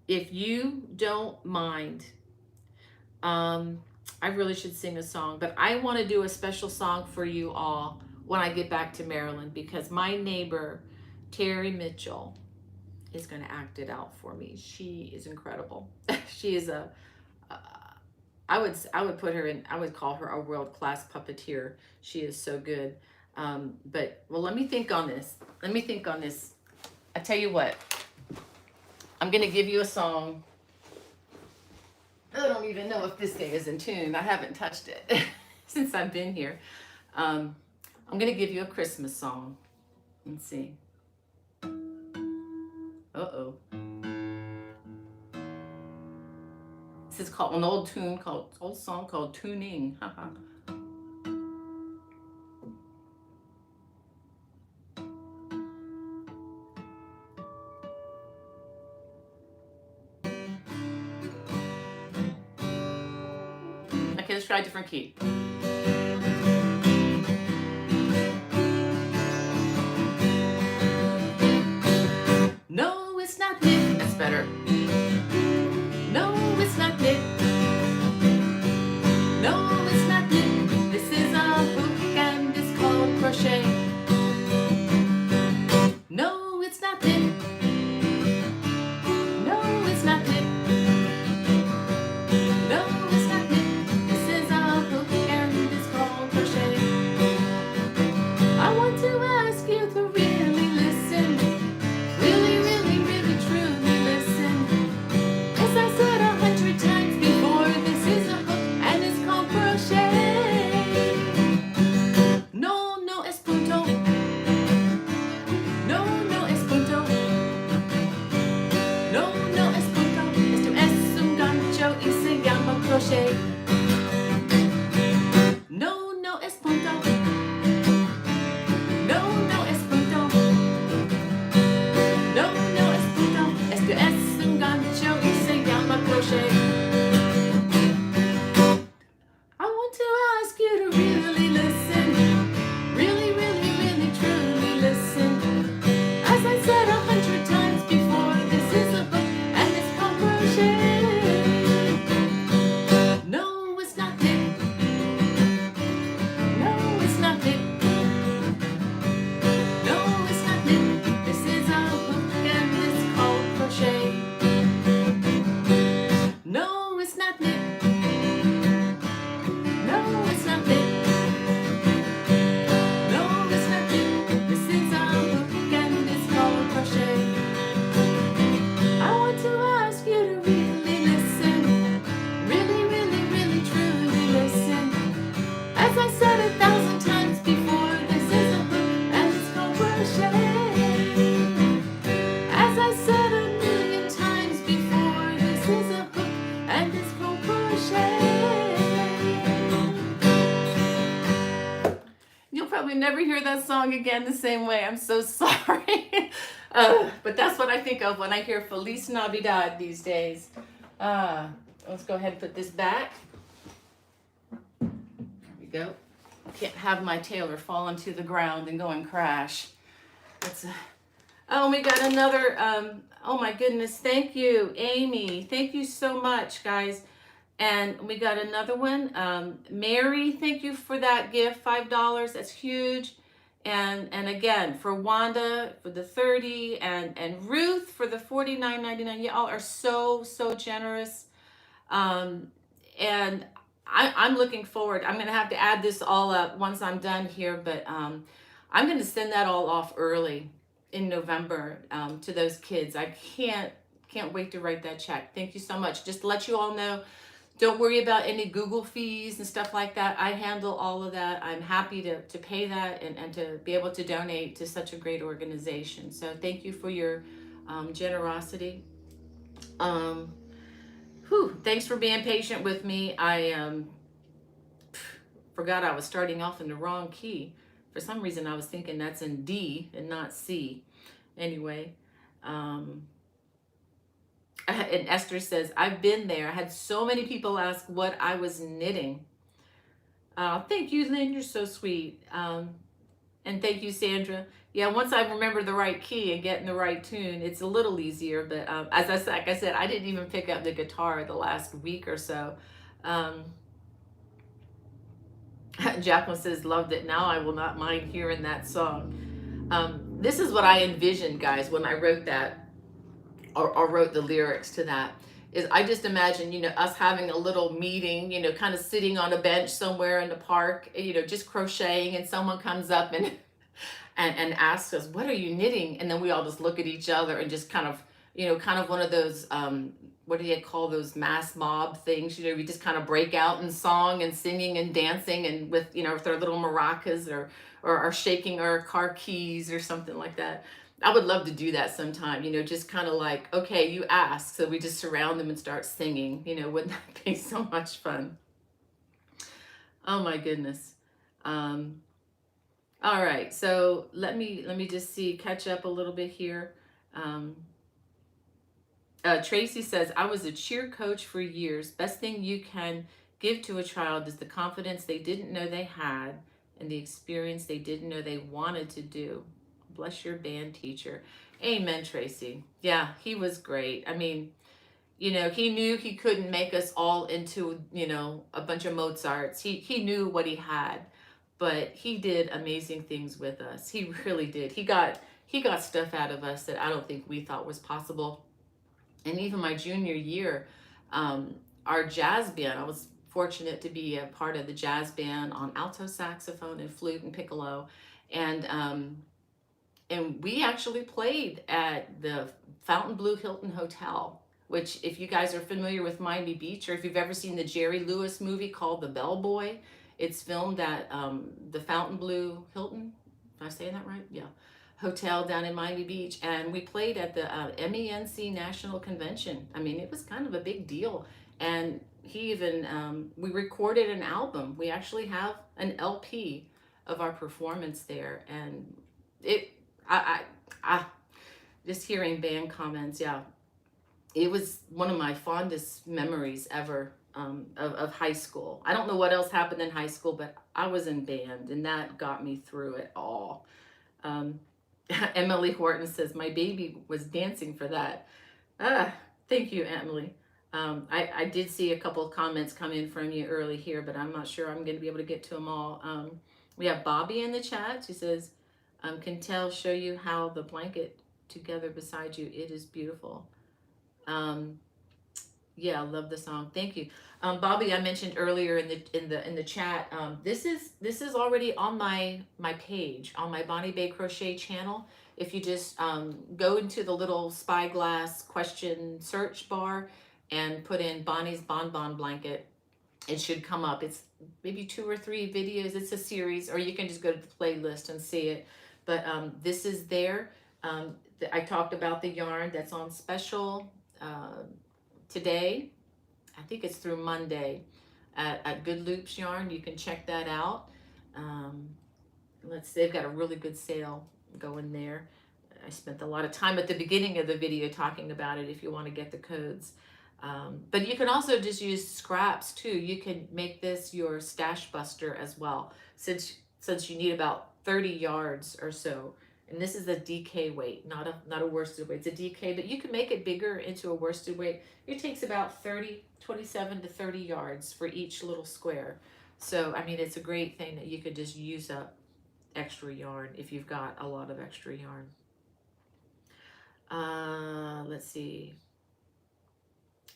if you don't mind, I really should sing a song, but I want to do a special song for you all when I get back to Maryland, because my neighbor, Terry Mitchell, is going to act it out for me. She is incredible. She is I would put her in, I would call her a world-class puppeteer. She is so good. But, well, let me think on this. I tell you what, I'm going to give you a song. I don't even know if this thing is in tune. I haven't touched it since I've been here. I'm going to give you a Christmas song. Let's see. Uh-oh. This is called an old song called Tuning. Okay, let's try a different key. No, it's not knit. That's better. No, it's not knit. No, it's not knit. This is a hook and it's called crochet. No, it's not knit. No, it's not knit. No, it's not knit. This is a hook and it's called crochet. I want to ask you to really listen. Really, really, really, truly listen. As I said 100 times before, this is a hook and it's called crochet. No, no es punto. No, no es punto. No, no es punto. Esto es un gancho y se llama crochet. No, no es punto. No, no es punto. No, no es punto. Esto es un gancho y se llama crochet. I want to ask you to really listen. Really, really, really, truly listen. As I said 100 times before, this is a book and it's called crochet. No, it's not knit. No, it's not knit. No, it's not knit. This is a hook and it's called crochet. No, it's not knit. No, it's not knit. probably never hear that song again the same way. I'm so sorry. But that's what I think of when I hear Feliz Navidad these days. Let's go ahead and put this back. There we go. Can't have my tailor fall into the ground and go and crash. Oh, we got another, oh my goodness, thank you, Amy. Thank you so much, guys. And we got another one. Mary, thank you for that gift, $5. That's huge. And again, for Wanda for the 30 and Ruth for the $49.99. Y'all are so generous. And I'm looking forward. I'm gonna have to add this all up once I'm done here, but I'm gonna send that all off early in November to those kids. I can't wait to write that check. Thank you so much. Just to let you all know, don't worry about any Google fees and stuff like that. I handle all of that. I'm happy to pay that and to be able to donate to such a great organization. So thank you for your generosity. Thanks for being patient with me. I forgot I was starting off in the wrong key. For some reason, I was thinking that's in D and not C. Anyway, and Esther says, I've been there. I had so many people ask what I was knitting. Thank you, Lynn. You're so sweet. And thank you, Sandra. Yeah, once I remember the right key and get in the right tune, it's a little easier. But like I said, I didn't even pick up the guitar the last week or so. Jacqueline says, loved it. Now I will not mind hearing that song. This is what I envisioned, guys, when I wrote that or wrote the lyrics to that. Is I just imagine, us having a little meeting, kind of sitting on a bench somewhere in the park, just crocheting, and someone comes up and asks us, what are you knitting? And then we all just look at each other and just kind of one of those, what do you call those mass mob things? We just kind of break out in song and singing and dancing and with our little maracas or shaking our car keys or something like that. I would love to do that sometime, just kind of like, okay, you ask. So we just surround them and start singing, wouldn't that be so much fun? Oh my goodness. All right, so let me just catch up a little bit here. Tracy says, I was a cheer coach for years. Best thing you can give to a child is the confidence they didn't know they had and the experience they didn't know they wanted to do. Bless your band teacher. Amen, Tracy. Yeah, he was great. I mean, he knew he couldn't make us all into, a bunch of Mozarts. He knew what he had, but he did amazing things with us. He really did. He got stuff out of us that I don't think we thought was possible. And even my junior year, our jazz band, I was fortunate to be a part of the jazz band on alto saxophone and flute and piccolo. And we actually played at the Fontainebleau Hilton Hotel, which if you guys are familiar with Miami Beach, or if you've ever seen the Jerry Lewis movie called The Bellboy, it's filmed at the Fontainebleau Hilton. Am I saying that right? Yeah. Hotel down in Miami Beach. And we played at the MENC National Convention. I mean, it was kind of a big deal. And he even, we recorded an album. We actually have an LP of our performance there. And I just hearing band comments, yeah, it was one of my fondest memories ever of high school. I don't know what else happened in high school, but I was in band and that got me through it all. Emily Horton says, my baby was dancing for that. Thank you, Emily. I did see a couple of comments come in from you early here, but I'm not sure I'm going to be able to get to them all. We have Bobby in the chat. She says, can Tell show you how the blanket together beside you? It is beautiful. Yeah, I love the song. Thank you. Bobby, I mentioned earlier in the chat, this is already on my page, on my Bonnie Bay Crochet channel. If you just go into the little spyglass question search bar and put in Bonnie's Bonbon Blanket, it should come up. It's maybe 2 or 3 videos. It's a series, or you can just go to the playlist and see it. But this is there. I talked about the yarn that's on special today. I think it's through Monday at Good Loops Yarn. You can check that out. let's see, they've got a really good sale going there. I spent a lot of time at the beginning of the video talking about it if you want to get the codes. But you can also just use scraps too. You can make this your stash buster as well, since you need about 30 yards or so. And this is a DK weight, not a worsted weight. It's a DK, but you can make it bigger into a worsted weight. It takes about 27 to 30 yards for each little square. So, I mean, it's a great thing that you could just use up extra yarn if you've got a lot of extra yarn. Let's see.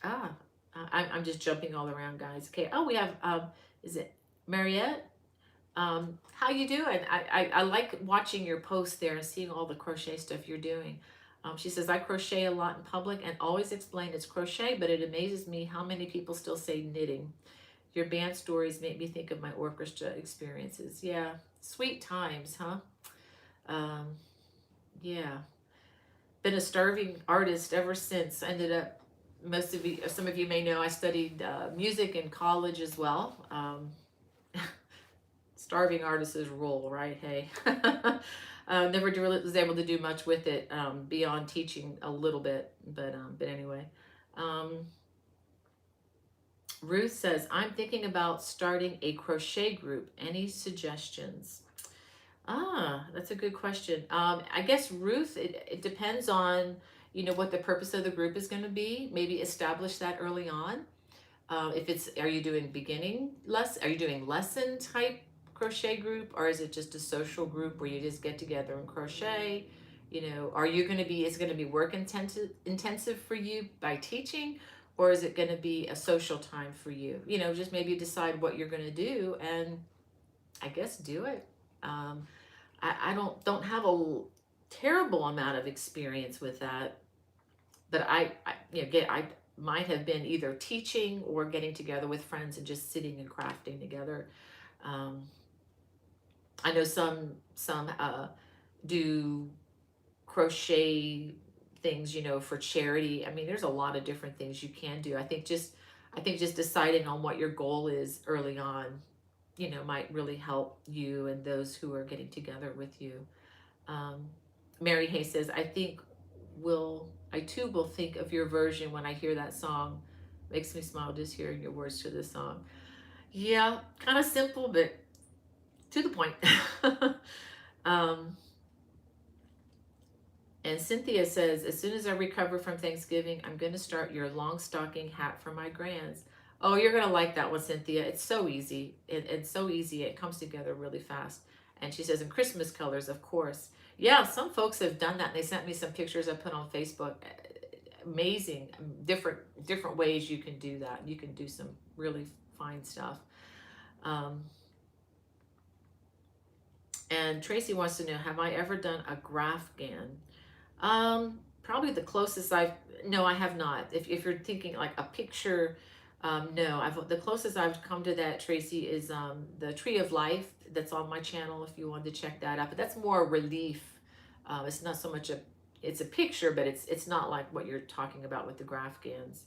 I'm just jumping all around, guys. Okay. Oh, we have, is it Mariette? How you doing? I like watching your posts there and seeing all the crochet stuff you're doing. She says, I crochet a lot in public and always explain it's crochet, but it amazes me how many people still say knitting. Your band stories make me think of my orchestra experiences. Yeah, sweet times, huh? Yeah, been a starving artist ever since. Ended up, some of you may know, I studied music in college as well. Starving artists rule, right? Hey. Never really was able to do much with it beyond teaching a little bit, but anyway. Ruth says, I'm thinking about starting a crochet group. Any suggestions? That's a good question. I guess, Ruth, it depends on, what the purpose of the group is going to be. Maybe establish that early on. If it's, are you doing are you doing lesson type crochet group, or is it just a social group where you just get together and crochet? Are you going to be, is it going to be work intensive for you by teaching, or is it going to be a social time for you? Just maybe decide what you're going to do, and I guess do it. I don't have a terrible amount of experience with that, but I might have been either teaching or getting together with friends and just sitting and crafting together. I know some do crochet things, for charity. I mean, there's a lot of different things you can do. I think just deciding on what your goal is early on, might really help you and those who are getting together with you. Mary Hay says, I too will think of your version when I hear that song. Makes me smile just hearing your words to this song. Yeah, kind of simple, but to the point. And Cynthia says, as soon as I recover from Thanksgiving, I'm going to start your long stocking hat for my grands. Oh, you're going to like that one, Cynthia. It's so easy. It's so easy. It comes together really fast. And she says, in Christmas colors, of course. Yeah, some folks have done that. They sent me some pictures I put on Facebook. Amazing, different ways you can do that. You can do some really fine stuff. And Tracy wants to know, have I ever done a Grafgan? Probably the closest no, I have not. If you're thinking like a picture, no, the closest I've come to that, Tracy, is the Tree of Life that's on my channel if you wanted to check that out. But that's more relief. It's not so much it's a picture, but it's not like what you're talking about with the Grafgans.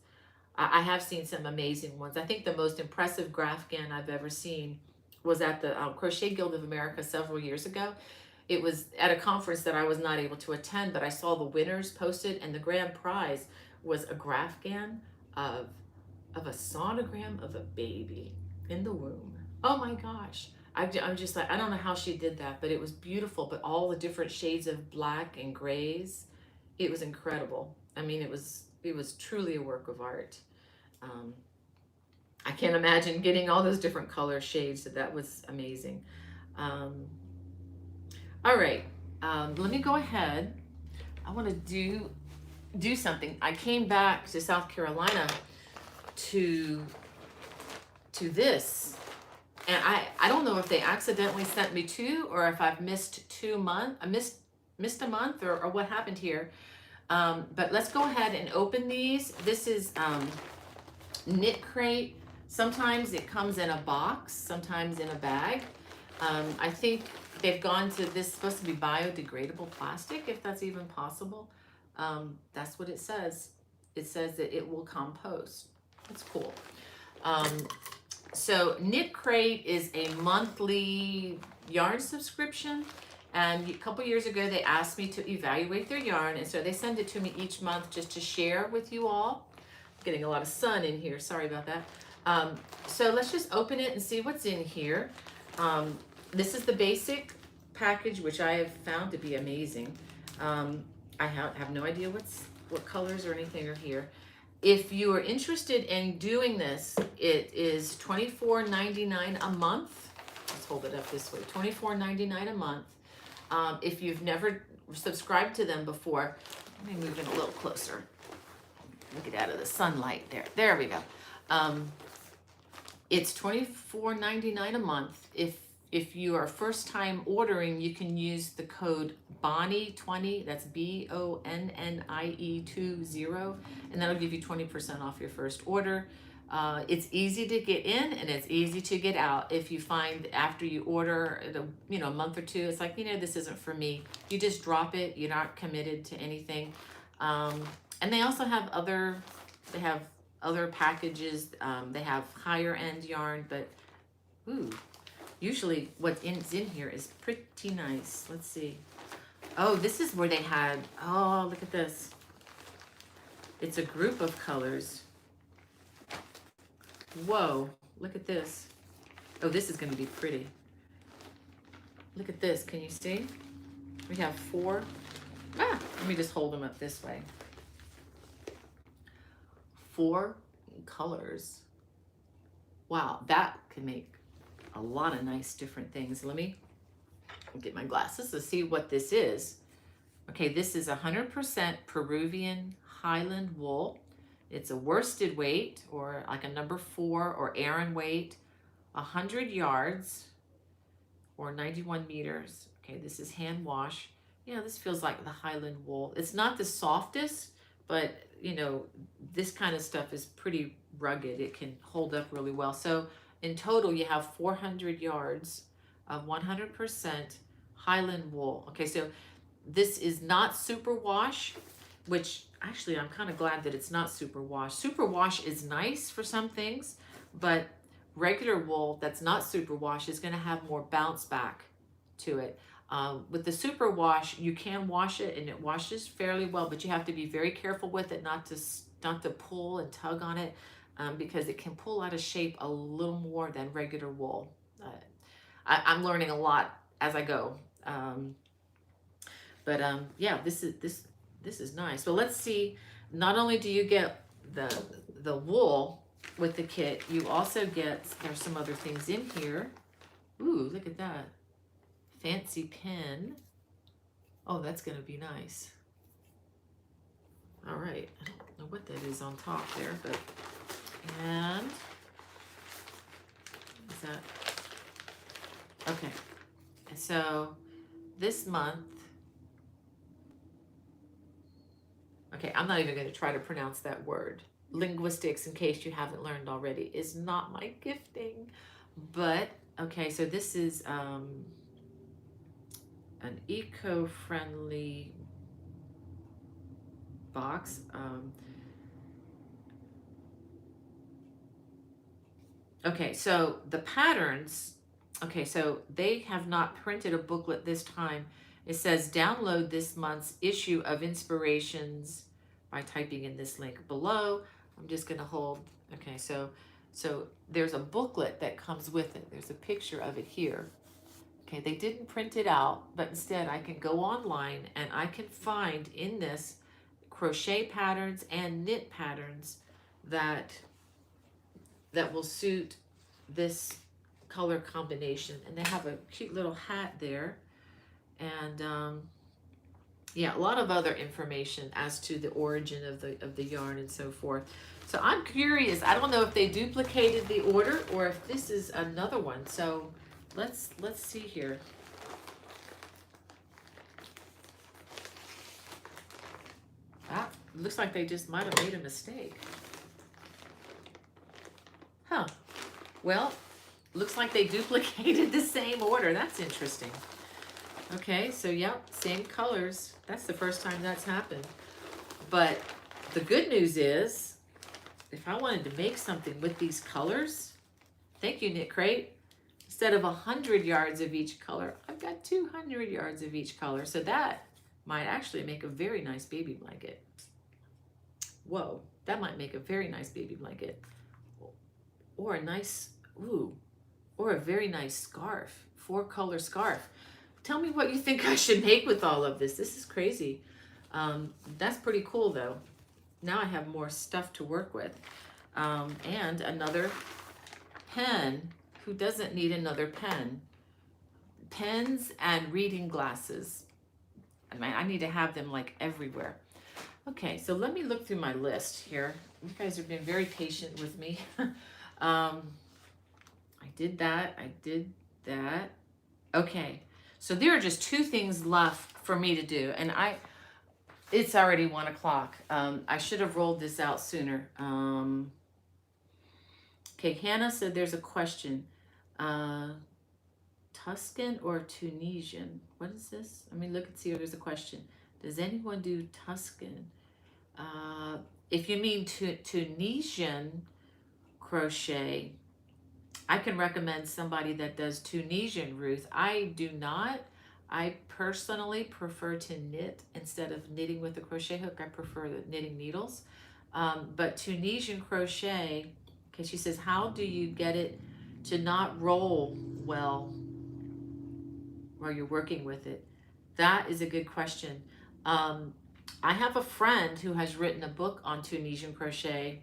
I have seen some amazing ones. I think the most impressive Grafgan I've ever seen was at the Crochet Guild of America several years ago. It was at a conference that I was not able to attend, but I saw the winners posted, and the grand prize was a Grafgan of a sonogram of a baby in the womb. Oh my gosh. I'm just like, I don't know how she did that, but it was beautiful. But all the different shades of black and grays, it was incredible. I mean, it was truly a work of art. I can't imagine getting all those different color shades. So that was amazing. All right, let me go ahead. I want to do something. I came back to South Carolina to this, and I don't know if they accidentally sent me two, or if I've missed 2 months. I missed a month, or what happened here. But let's go ahead and open these. This is KnitCrate. Sometimes it comes in a box, sometimes in a bag. I think they've gone to this, supposed to be biodegradable plastic, if that's even possible. That's what it says. It says that it will compost. That's cool. So KnitCrate is a monthly yarn subscription. And a couple years ago, they asked me to evaluate their yarn. And so they send it to me each month just to share with you all. Getting a lot of sun in here, sorry about that. So let's just open it and see what's in here. This is the basic package, which I have found to be amazing. I have no idea what colors or anything are here. If you are interested in doing this, it is $24.99 a month. Let's hold it up this way, $24.99 a month. If you've never subscribed to them before, let me move in a little closer. Get out of the sunlight there. There we go. It's $24.99 a month. If you are first time ordering, you can use the code Bonnie20, that's BONNIE20, and that'll give you 20% off your first order. It's easy to get in and it's easy to get out. If you find after you order, a month or two, it's like, this isn't for me. You just drop it. You're not committed to anything. And they also have other packages. They have higher end yarn, but usually what's in here is pretty nice. Let's see. Oh, this is where they had, oh, look at this. It's a group of colors. Whoa, look at this. Oh, this is going to be pretty. Look at this. Can you see? We have 4. Let me just hold them up this way. 4 colors. Wow, that can make a lot of nice different things. Let me get my glasses to see what this is. Okay, this is 100% Peruvian Highland wool. It's a worsted weight, or like a number 4 or Aran weight, 100 yards or 91 meters. Okay, this is hand wash. Yeah, this feels like the Highland wool. It's not the softest, but this kind of stuff is pretty rugged. It can hold up really well. So in total, you have 400 yards of 100% Highland wool. Okay, so this is not superwash, which actually I'm kind of glad that it's not superwash. Superwash is nice for some things, but regular wool that's not superwash is going to have more bounce back to it. With the superwash, you can wash it and it washes fairly well, but you have to be very careful with it not to pull and tug on it, because it can pull out of shape a little more than regular wool. I'm learning a lot as I go. Yeah, this is nice. So let's see. Not only do you get the wool with the kit, you also get, there's some other things in here. Ooh, look at that. Fancy pin. Oh, that's going to be nice. All right. I don't know what that is on top there, but, and is that, okay. So this month, okay, I'm not even going to try to pronounce that word. Linguistics, in case you haven't learned already, is not my gifting. But, okay, so this is an eco-friendly box. Okay, so the patterns, okay, so they have not printed a booklet this time. It says download this month's issue of Inspirations by typing in this link below. I'm just going to hold. Okay, so there's a booklet that comes with it. There's a picture of it here. Okay, they didn't print it out, but instead I can go online and I can find in this crochet patterns and knit patterns that will suit this color combination. And they have a cute little hat there. And yeah, a lot of other information as to the origin of the yarn and so forth. So I'm curious. I don't know if they duplicated the order or if this is another one. So let's see here. Looks like they just might have made a mistake. Huh. Well, looks like they duplicated the same order. That's interesting. Okay, so yep, same colors. That's the first time that's happened. But the good news is, if I wanted to make something with these colors, Thank you, KnitCrate. Instead of 100 yards of each color, I've got 200 yards of each color. So that might actually make a very nice baby blanket. Whoa, that might make a very nice baby blanket. Or a nice, ooh, or a very nice scarf, 4-color scarf. Tell me what you think I should make with all of this. This is crazy. That's pretty cool though. Now I have more stuff to work with. And another pen. Who doesn't need another pen? Pens and reading glasses. I mean, I need to have them like everywhere. Okay, so let me look through my list here. You guys have been very patient with me. I did that. I did that. Okay, so there are just 2 things left for me to do, and it's already 1 o'clock. I should have rolled this out sooner. Okay, Hannah said there's a question. Tuscan or Tunisian? What is this? Let me look and see if there's a question. Does anyone do Tuscan? If you mean Tunisian crochet, I can recommend somebody that does Tunisian, Ruth. I do not. I personally prefer to knit instead of knitting with a crochet hook. I prefer the knitting needles. But Tunisian crochet, okay, she says, how do you get it to not roll well while you're working with it? That is a good question. I have a friend who has written a book on Tunisian crochet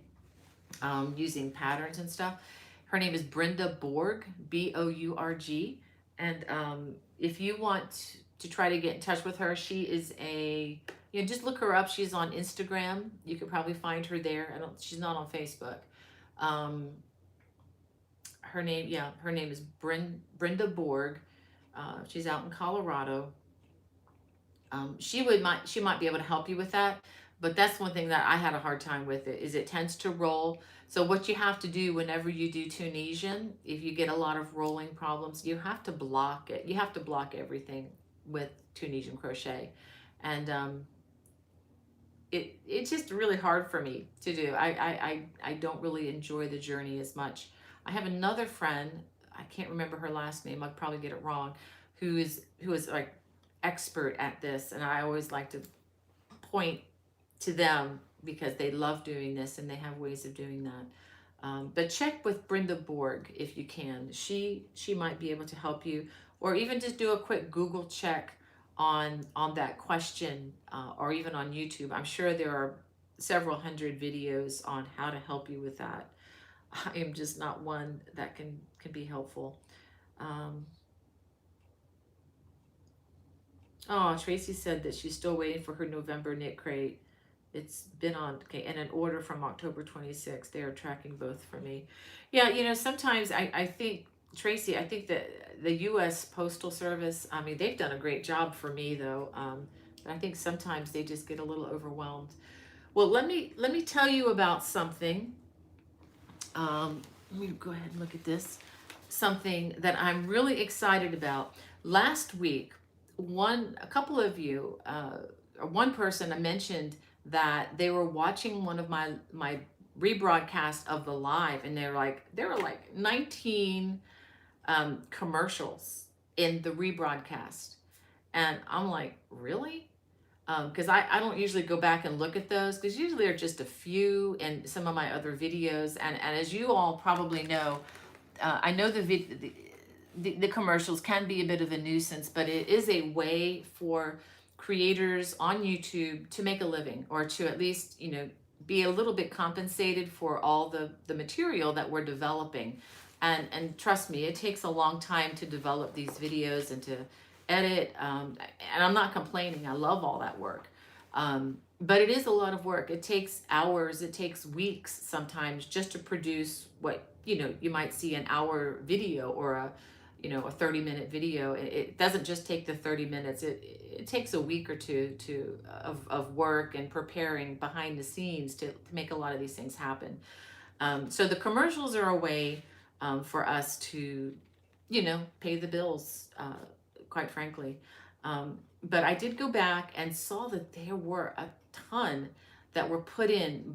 using patterns and stuff. Her name is Brenda Borg, B-O-U-R-G. And if you want to try to get in touch with her, she is just look her up. She's on Instagram. You could probably find her there. She's not on Facebook. Her name is Brenda Borg. She's out in Colorado. She might be able to help you with that, but that's one thing that I had a hard time with it tends to roll. So what you have to do whenever you do Tunisian, if you get a lot of rolling problems, you have to block it. You have to block everything with Tunisian crochet. And it's just really hard for me to do. I don't really enjoy the journey as much. I have another friend, I can't remember her last name, I'd probably get it wrong, who is like expert at this, and I always like to point to them because they love doing this and they have ways of doing that. But check with Brenda Borg if you can. She might be able to help you, or even just do a quick Google check on that question, or even on YouTube. I'm sure there are several hundred videos on how to help you with that. I am just not one that can be helpful. Oh, Tracy said that she's still waiting for her November KnitCrate. It's been on, okay, and an order from October 26th. They are tracking both for me. Yeah, sometimes I think, Tracy, I think that the U.S. Postal Service, I mean, they've done a great job for me, though. But I think sometimes they just get a little overwhelmed. Well, let me tell you about something. Let me go ahead and look at this. Something that I'm really excited about. Last week, a couple of you, one person mentioned that they were watching one of my rebroadcast of the live, and there were like 19 commercials in the rebroadcast, and I'm like, really? Because I don't usually go back and look at those, because usually they're just a few in some of my other videos, and as you all probably know, I know the commercials can be a bit of a nuisance, but it is a way for creators on YouTube to make a living, or to at least, be a little bit compensated for all the material that we're developing. And trust me, it takes a long time to develop these videos and to edit. And I'm not complaining. I love all that work. But it is a lot of work. It takes hours. It takes weeks sometimes just to produce what, you might see an hour video or a 30-minute video. It doesn't just take the 30 minutes. It takes a week or two of work and preparing behind the scenes to make a lot of these things happen. So the commercials are a way for us to, pay the bills, quite frankly. But I did go back and saw that there were a ton that were put in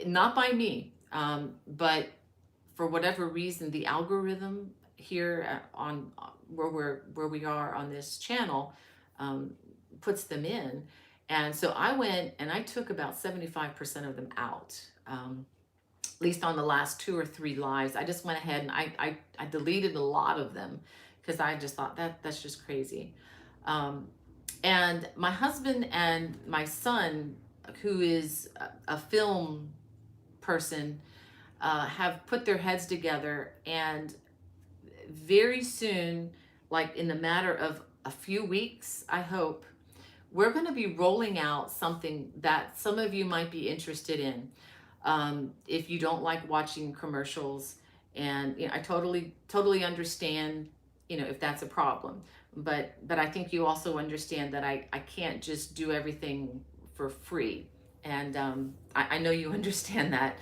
not by me, but for whatever reason, the algorithm here on where we are on this channel um, puts them in. And so I went and I took about 75% of them out. At least on the last 2 or 3 lives, I just went ahead and I deleted a lot of them because I just thought that's just crazy. Um, and my husband and my son, who is a film person, have put their heads together, and very soon, like in the matter of a few weeks, I hope, we're going to be rolling out something that some of you might be interested in. If you don't like watching commercials, and I totally understand, if that's a problem. But I think you also understand that I can't just do everything for free, and I know you understand that.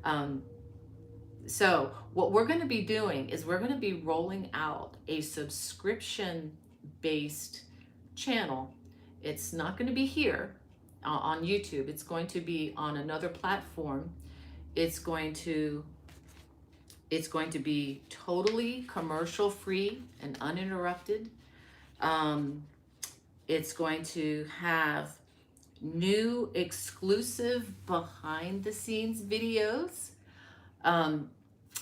Um, so what we're going to be doing is we're going to be rolling out a subscription based channel. It's not going to be here on YouTube. It's going to be on another platform. It's going to be totally commercial free and uninterrupted. It's going to have new exclusive behind the scenes videos.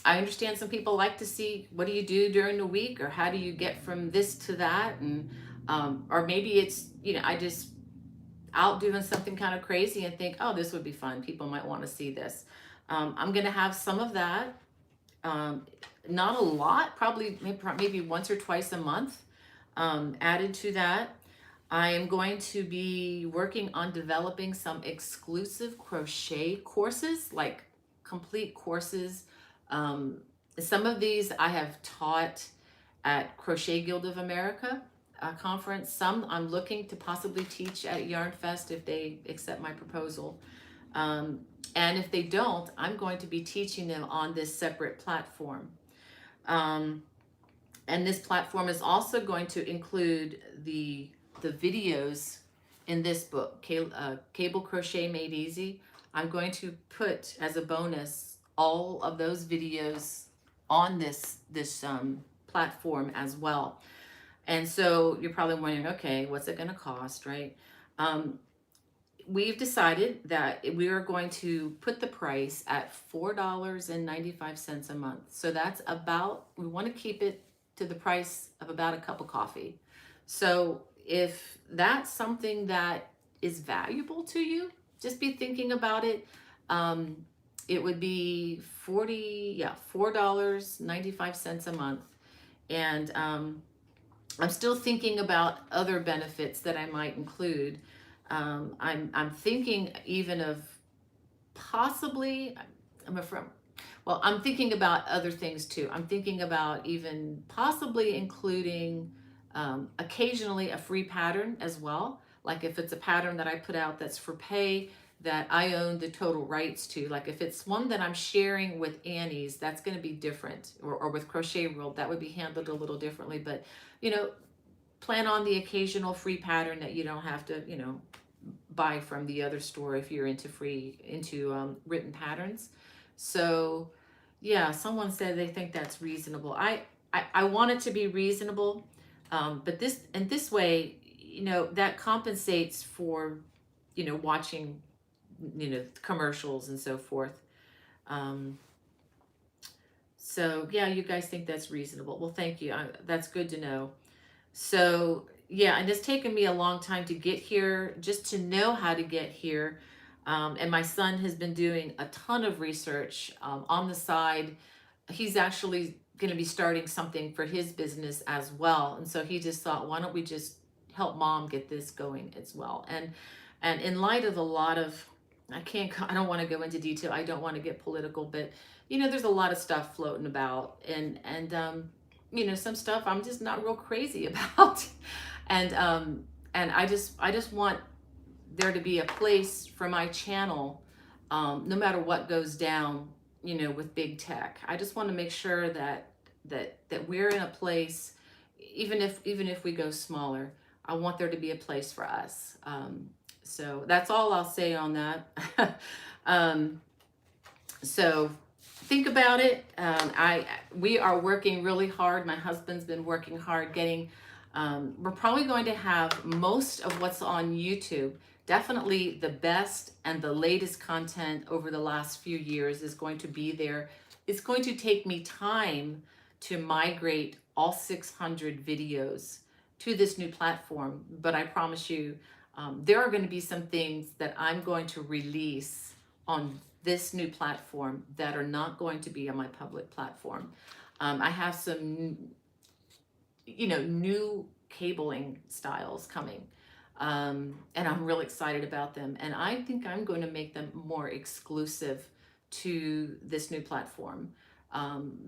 I understand some people like to see, what do you do during the week, or how do you get from this to that, and or maybe it's I just out doing something kind of crazy and think, oh, this would be fun. People might want to see this. I'm going to have some of that. Not a lot, probably maybe once or twice a month added to that. I am going to be working on developing some exclusive crochet courses, like complete courses. Some of these I have taught at Crochet Guild of America conference. Some I'm looking to possibly teach at Yarn Fest if they accept my proposal. And if they don't, I'm going to be teaching them on this separate platform. And this platform is also going to include the videos in this book, Cable Crochet Made Easy. I'm going to put as a bonus all of those videos on this platform as well. And so you're probably wondering, okay, what's it going to cost, right? We've decided that we are going to put the price at $4.95 a month. So that's about, we want to keep it to the price of about a cup of coffee. So if that's something that is valuable to you, just be thinking about it. It would be $4.95 a month. And I'm still thinking about other benefits that I might include. I'm thinking even of possibly, I'm thinking about other things too. I'm thinking about even possibly including occasionally a free pattern as well. Like if it's a pattern that I put out that's for pay, that I own the total rights to. Like if it's one that I'm sharing with Annie's, that's going to be different, or with Crochet World, that would be handled a little differently. But, plan on the occasional free pattern that you don't have to, buy from the other store if you're into written patterns. So yeah, someone said they think that's reasonable. I want it to be reasonable, but this way, that compensates for, watching, commercials and so forth. So yeah, you guys think that's reasonable. Well, thank you. That's good to know. So yeah, and it's taken me a long time to get here, just to know how to get here. And my son has been doing a ton of research on the side. He's actually going to be starting something for his business as well. And so he just thought, why don't we just help mom get this going as well? And in light of a lot of, I don't want to go into detail. I don't want to get political, but there's a lot of stuff floating about, and some stuff I'm just not real crazy about. And I just want there to be a place for my channel, no matter what goes down, with big tech. I just want to make sure that we're in a place, even if we go smaller, I want there to be a place for us. So that's all I'll say on that. So think about it. We are working really hard. My husband's been working hard getting. We're probably going to have most of what's on YouTube. Definitely the best and the latest content over the last few years is going to be there. It's going to take me time to migrate all 600 videos to this new platform, but I promise you, there are going to be some things that I'm going to release on this new platform that are not going to be on my public platform. I have some, new cabling styles coming. And I'm real excited about them. And I think I'm going to make them more exclusive to this new platform.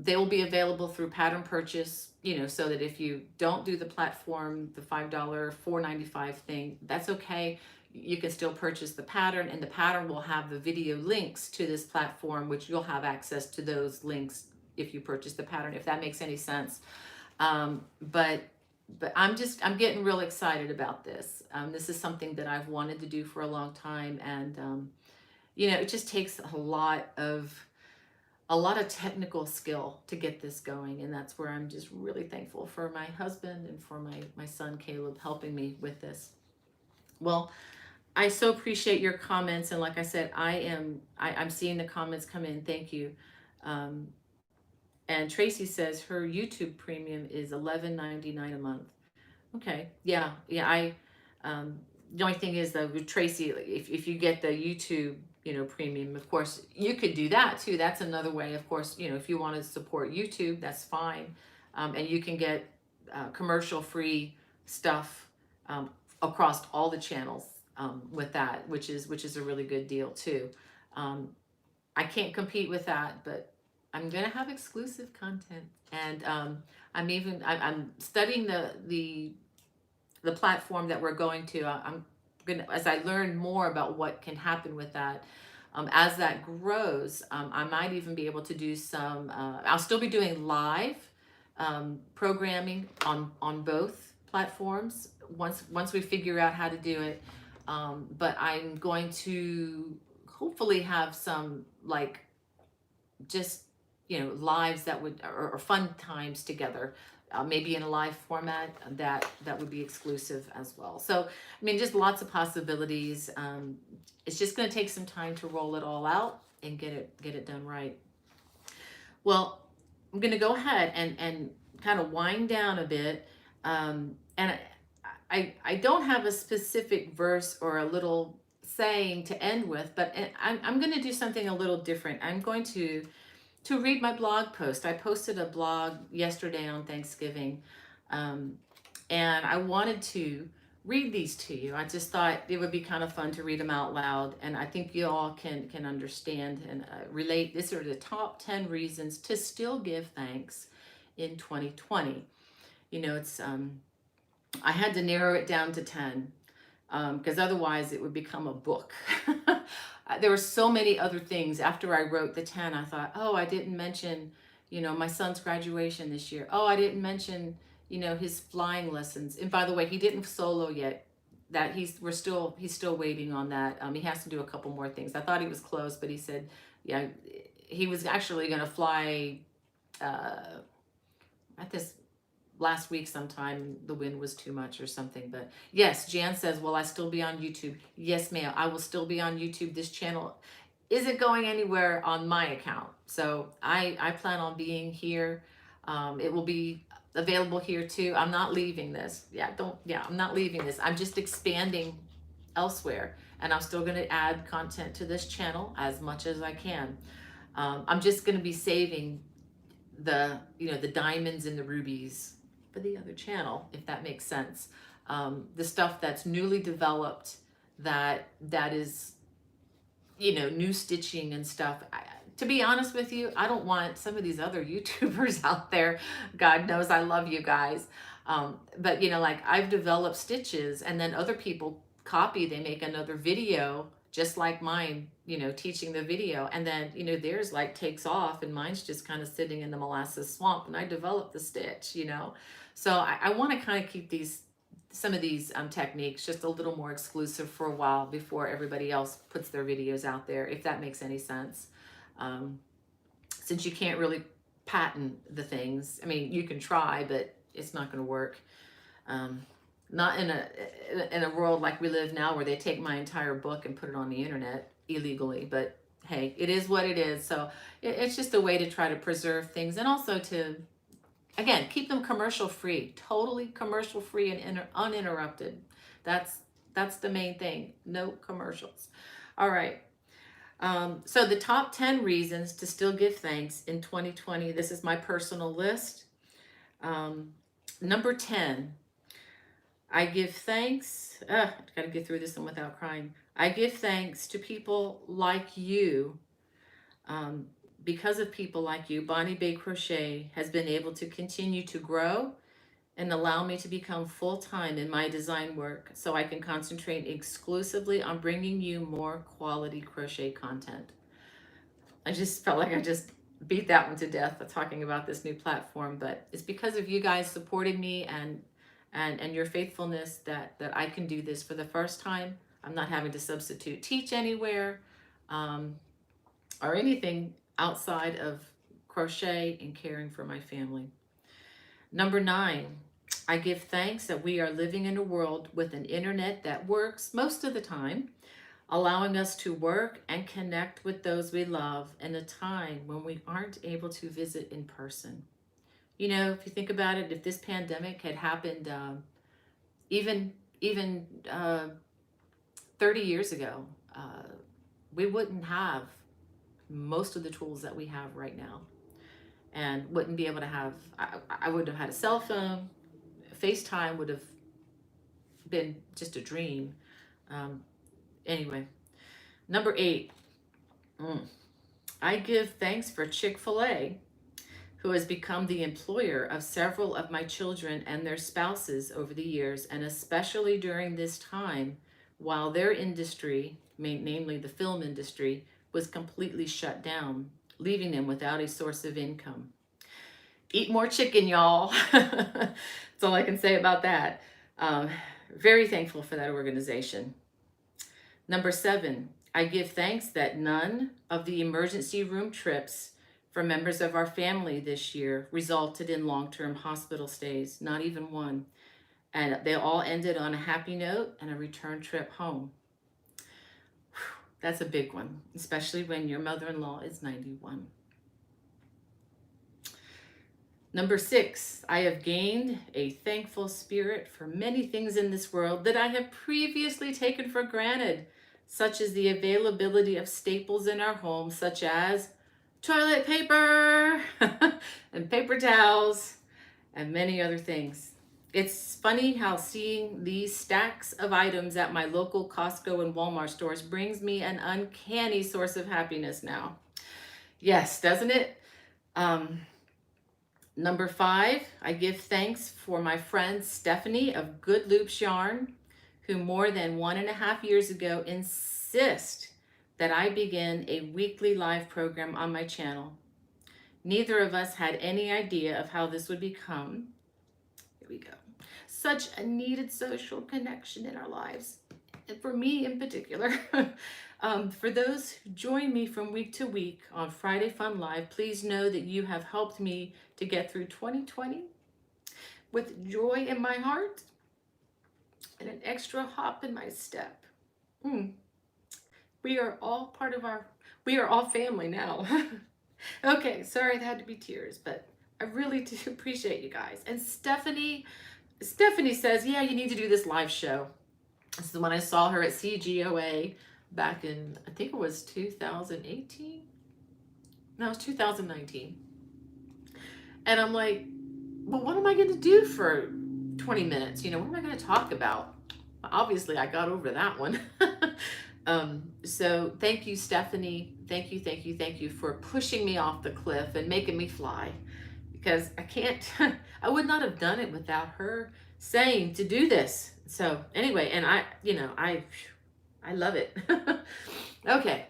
They will be available through pattern purchase, so that if you don't do the platform, the $5, $4.95 thing, that's okay. You can still purchase the pattern, and the pattern will have the video links to this platform, which you'll have access to those links if you purchase the pattern, if that makes any sense. But I'm getting real excited about this. This is something that I've wanted to do for a long time, and it just takes a lot of technical skill to get this going, and that's where I'm just really thankful for my husband and for my son Caleb helping me with this. Well, I so appreciate your comments, and like I said, I'm seeing the comments come in. Thank you. And Tracy says her YouTube premium is $11.99 a month. Okay, yeah. The only thing is though, with Tracy, if you get the YouTube, premium, of course, you could do that too. That's another way, of course, if you want to support YouTube, that's fine. And you can get commercial-free stuff across all the channels with that, which is a really good deal too. I can't compete with that, but I'm gonna have exclusive content, and I'm studying the platform that we're going to. I'm gonna, as I learn more about what can happen with that, as that grows, I might even be able to do some. I'll still be doing live programming on both platforms once we figure out how to do it. But I'm going to hopefully have some just lives that would or fun times together, maybe in a live format that would be exclusive as well. So just lots of possibilities. It's just going to take some time to roll it all out and get it done right. Well, I'm going to go ahead and kind of wind down a bit, and I don't have a specific verse or a little saying to end with, but I'm going to do something a little different. I'm going to read my blog post. I posted a blog yesterday on Thanksgiving, and I wanted to read these to you. I just thought it would be kind of fun to read them out loud, and I think you all can understand and relate. These are the top 10 reasons to still give thanks in 2020. It's I had to narrow it down to 10 because otherwise it would become a book. There were so many other things. After I wrote the 10, I thought, oh, I didn't mention, my son's graduation this year. Oh, I didn't mention, his flying lessons. And by the way, he didn't solo yet. That he's still waiting on that. He has to do a couple more things. I thought he was close, but he said, yeah, he was actually going to fly at this last week sometime. The wind was too much or something. But yes, Jan says, will I still be on YouTube? Yes, ma'am, I will still be on YouTube. This channel isn't going anywhere on my account, so I plan on being here. It will be available here too. I'm not leaving this. I'm not leaving this. I'm just expanding elsewhere, and I'm still going to add content to this channel as much as I can. I'm just going to be saving the diamonds and the rubies for the other channel, if that makes sense. The stuff that's newly developed, that is new stitching and stuff. To be honest with you, I don't want some of these other YouTubers out there. God knows I love you guys. But I've developed stitches, and then other people copy, they make another video just like mine, teaching the video, and then theirs takes off, and mine's just kind of sitting in the molasses swamp, and I developed the stitch. So I want to kind of keep some of these techniques just a little more exclusive for a while before everybody else puts their videos out there, if that makes any sense. since you can't really patent the things. I mean, you can try, but it's not going to work. Um, Not in a world like we live now where they take my entire book and put it on the internet illegally, but hey, it is what it is. So it's just a way to try to preserve things, and also to, again, keep them commercial free, totally commercial free and uninterrupted. That's that's the main thing. No commercials. All right. So the top 10 reasons to still give thanks in 2020. This is my personal list. Number 10, I give thanks. I gotta get through this one without crying. I give thanks to people like you. Um, because of people like you, Bonnie Bay Crochet has been able to continue to grow and allow me to become full-time in my design work so I can concentrate exclusively on bringing you more quality crochet content. I just felt like I just beat that one to death talking about this new platform, but it's because of you guys supporting me and your faithfulness that I can do this for the first time. I'm not having to substitute teach anywhere or anything outside of crochet and caring for my family. Number 9, I give thanks that we are living in a world with an internet that works most of the time, allowing us to work and connect with those we love in a time when we aren't able to visit in person. You know, if you think about it, if this pandemic had happened even 30 years ago, we wouldn't have most of the tools that we have right now, and wouldn't be able to have, I wouldn't have had a cell phone. FaceTime would have been just a dream. Anyway, number 8, I give thanks for Chick-fil-A, who has become the employer of several of my children and their spouses over the years, and especially during this time while their industry, namely the film industry, was completely shut down, leaving them without a source of income. Eat more chicken, y'all. That's all I can say about that. Very thankful for that organization. Number 7, I give thanks that none of the emergency room trips for members of our family this year resulted in long-term hospital stays, not even one. And they all ended on a happy note and a return trip home. That's a big one, especially when your mother-in-law is 91. Number 6, I have gained a thankful spirit for many things in this world that I have previously taken for granted, such as the availability of staples in our home, such as toilet paper and paper towels and many other things. It's funny how seeing these stacks of items at my local Costco and Walmart stores brings me an uncanny source of happiness now. Yes, doesn't it? Number 5, I give thanks for my friend Stephanie of Good Loops Yarn, who more than 1.5 years ago insist that I begin a weekly live program on my channel. Neither of us had any idea of how this would become. Here we go. Such a needed social connection in our lives, and for me in particular. For those who join me from week to week on Friday Fun Live, please know that you have helped me to get through 2020 with joy in my heart and an extra hop in my step. We are all we are all family now. Okay, sorry that had to be tears, but I really do appreciate you guys. And Stephanie says, yeah, you need to do this live show. This is when I saw her at CGOA back in, I think it was 2018. No, it was 2019. And I'm like, well, what am I going to do for 20 minutes? You know, what am I going to talk about? Obviously, I got over that one. So thank you, Stephanie. Thank you for pushing me off the cliff and making me fly. Because I would not have done it without her saying to do this. So anyway, and I love it. Okay.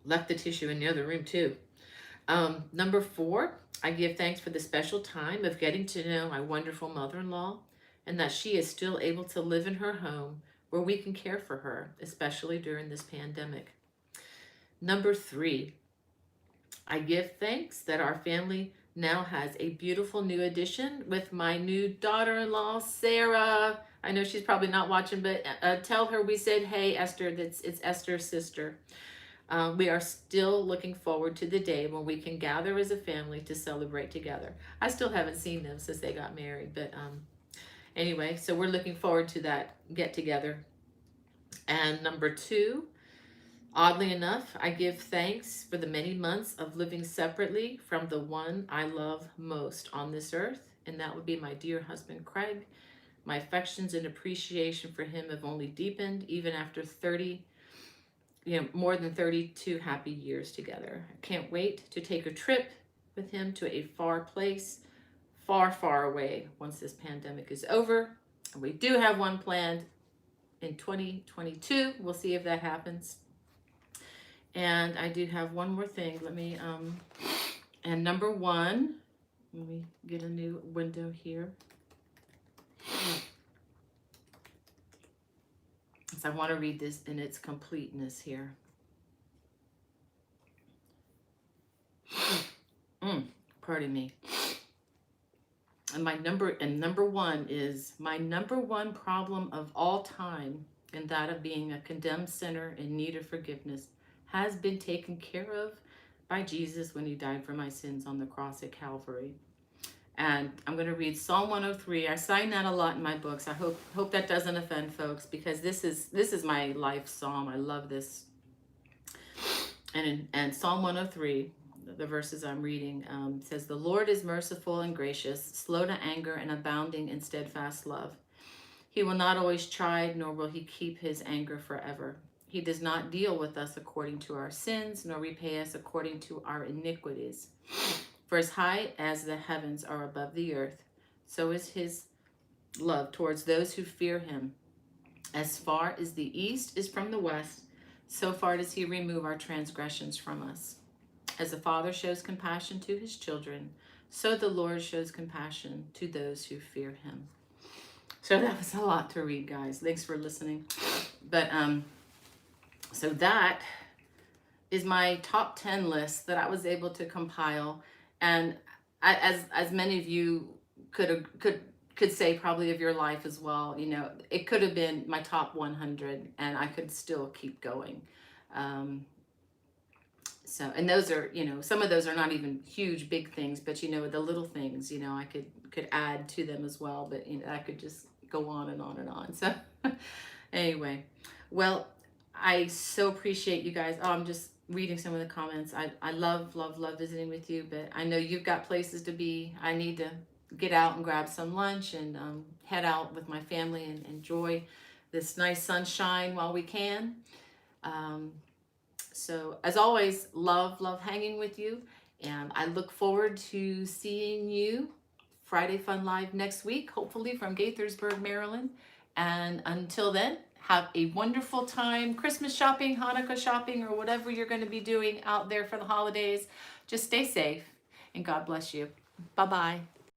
Left the tissue in the other room too. Number 4, I give thanks for the special time of getting to know my wonderful mother-in-law, and that she is still able to live in her home where we can care for her, especially during this pandemic. Number 3, I give thanks that our family now has a beautiful new addition with my new daughter-in-law, Sarah. I know she's probably not watching, but tell her we said, hey, Esther, it's Esther's sister. We are still looking forward to the day when we can gather as a family to celebrate together. I still haven't seen them since they got married, but anyway, so we're looking forward to that get together. And number 2, oddly enough, I give thanks for the many months of living separately from the one I love most on this earth, and that would be my dear husband, Craig. My affections and appreciation for him have only deepened even after more than 32 happy years together. I can't wait to take a trip with him to a far place, far, far away once this pandemic is over. And we do have one planned in 2022. We'll see if that happens. And I do have one more thing. And number 1, let me get a new window here. So I want to read this in its completeness here. Pardon me. And number 1 is my number 1 problem of all time, and that of being a condemned sinner in need of forgiveness, has been taken care of by Jesus when he died for my sins on the cross at Calvary. And I'm going to read Psalm 103. I sign that a lot in my books. I hope that doesn't offend folks, because this is my life psalm. I love this. And Psalm 103, the verses I'm reading, says, "The Lord is merciful and gracious, slow to anger and abounding in steadfast love. He will not always chide, nor will he keep his anger forever. He does not deal with us according to our sins, nor repay us according to our iniquities. For as high as the heavens are above the earth, so is his love towards those who fear him. As far as the east is from the west, so far does he remove our transgressions from us. As a father shows compassion to his children, so the Lord shows compassion to those who fear him." So that was a lot to read, guys. Thanks for listening. But so that is my top 10 list that I was able to compile. And as many of you could say probably of your life as well, it could have been my top 100, and I could still keep going. And those are, some of those are not even huge, big things, but the little things, I could add to them as well. But I could just go on and on and on. So anyway, well, I so appreciate you guys. Oh, I'm just reading some of the comments. I love visiting with you, but I know you've got places to be. I need to get out and grab some lunch and head out with my family and enjoy this nice sunshine while we can. So as always, love hanging with you, and I look forward to seeing you Friday Fun Live next week, hopefully from Gaithersburg, Maryland. And until then, have a wonderful time Christmas shopping, Hanukkah shopping, or whatever you're going to be doing out there for the holidays. Just stay safe, and God bless you. Bye-bye.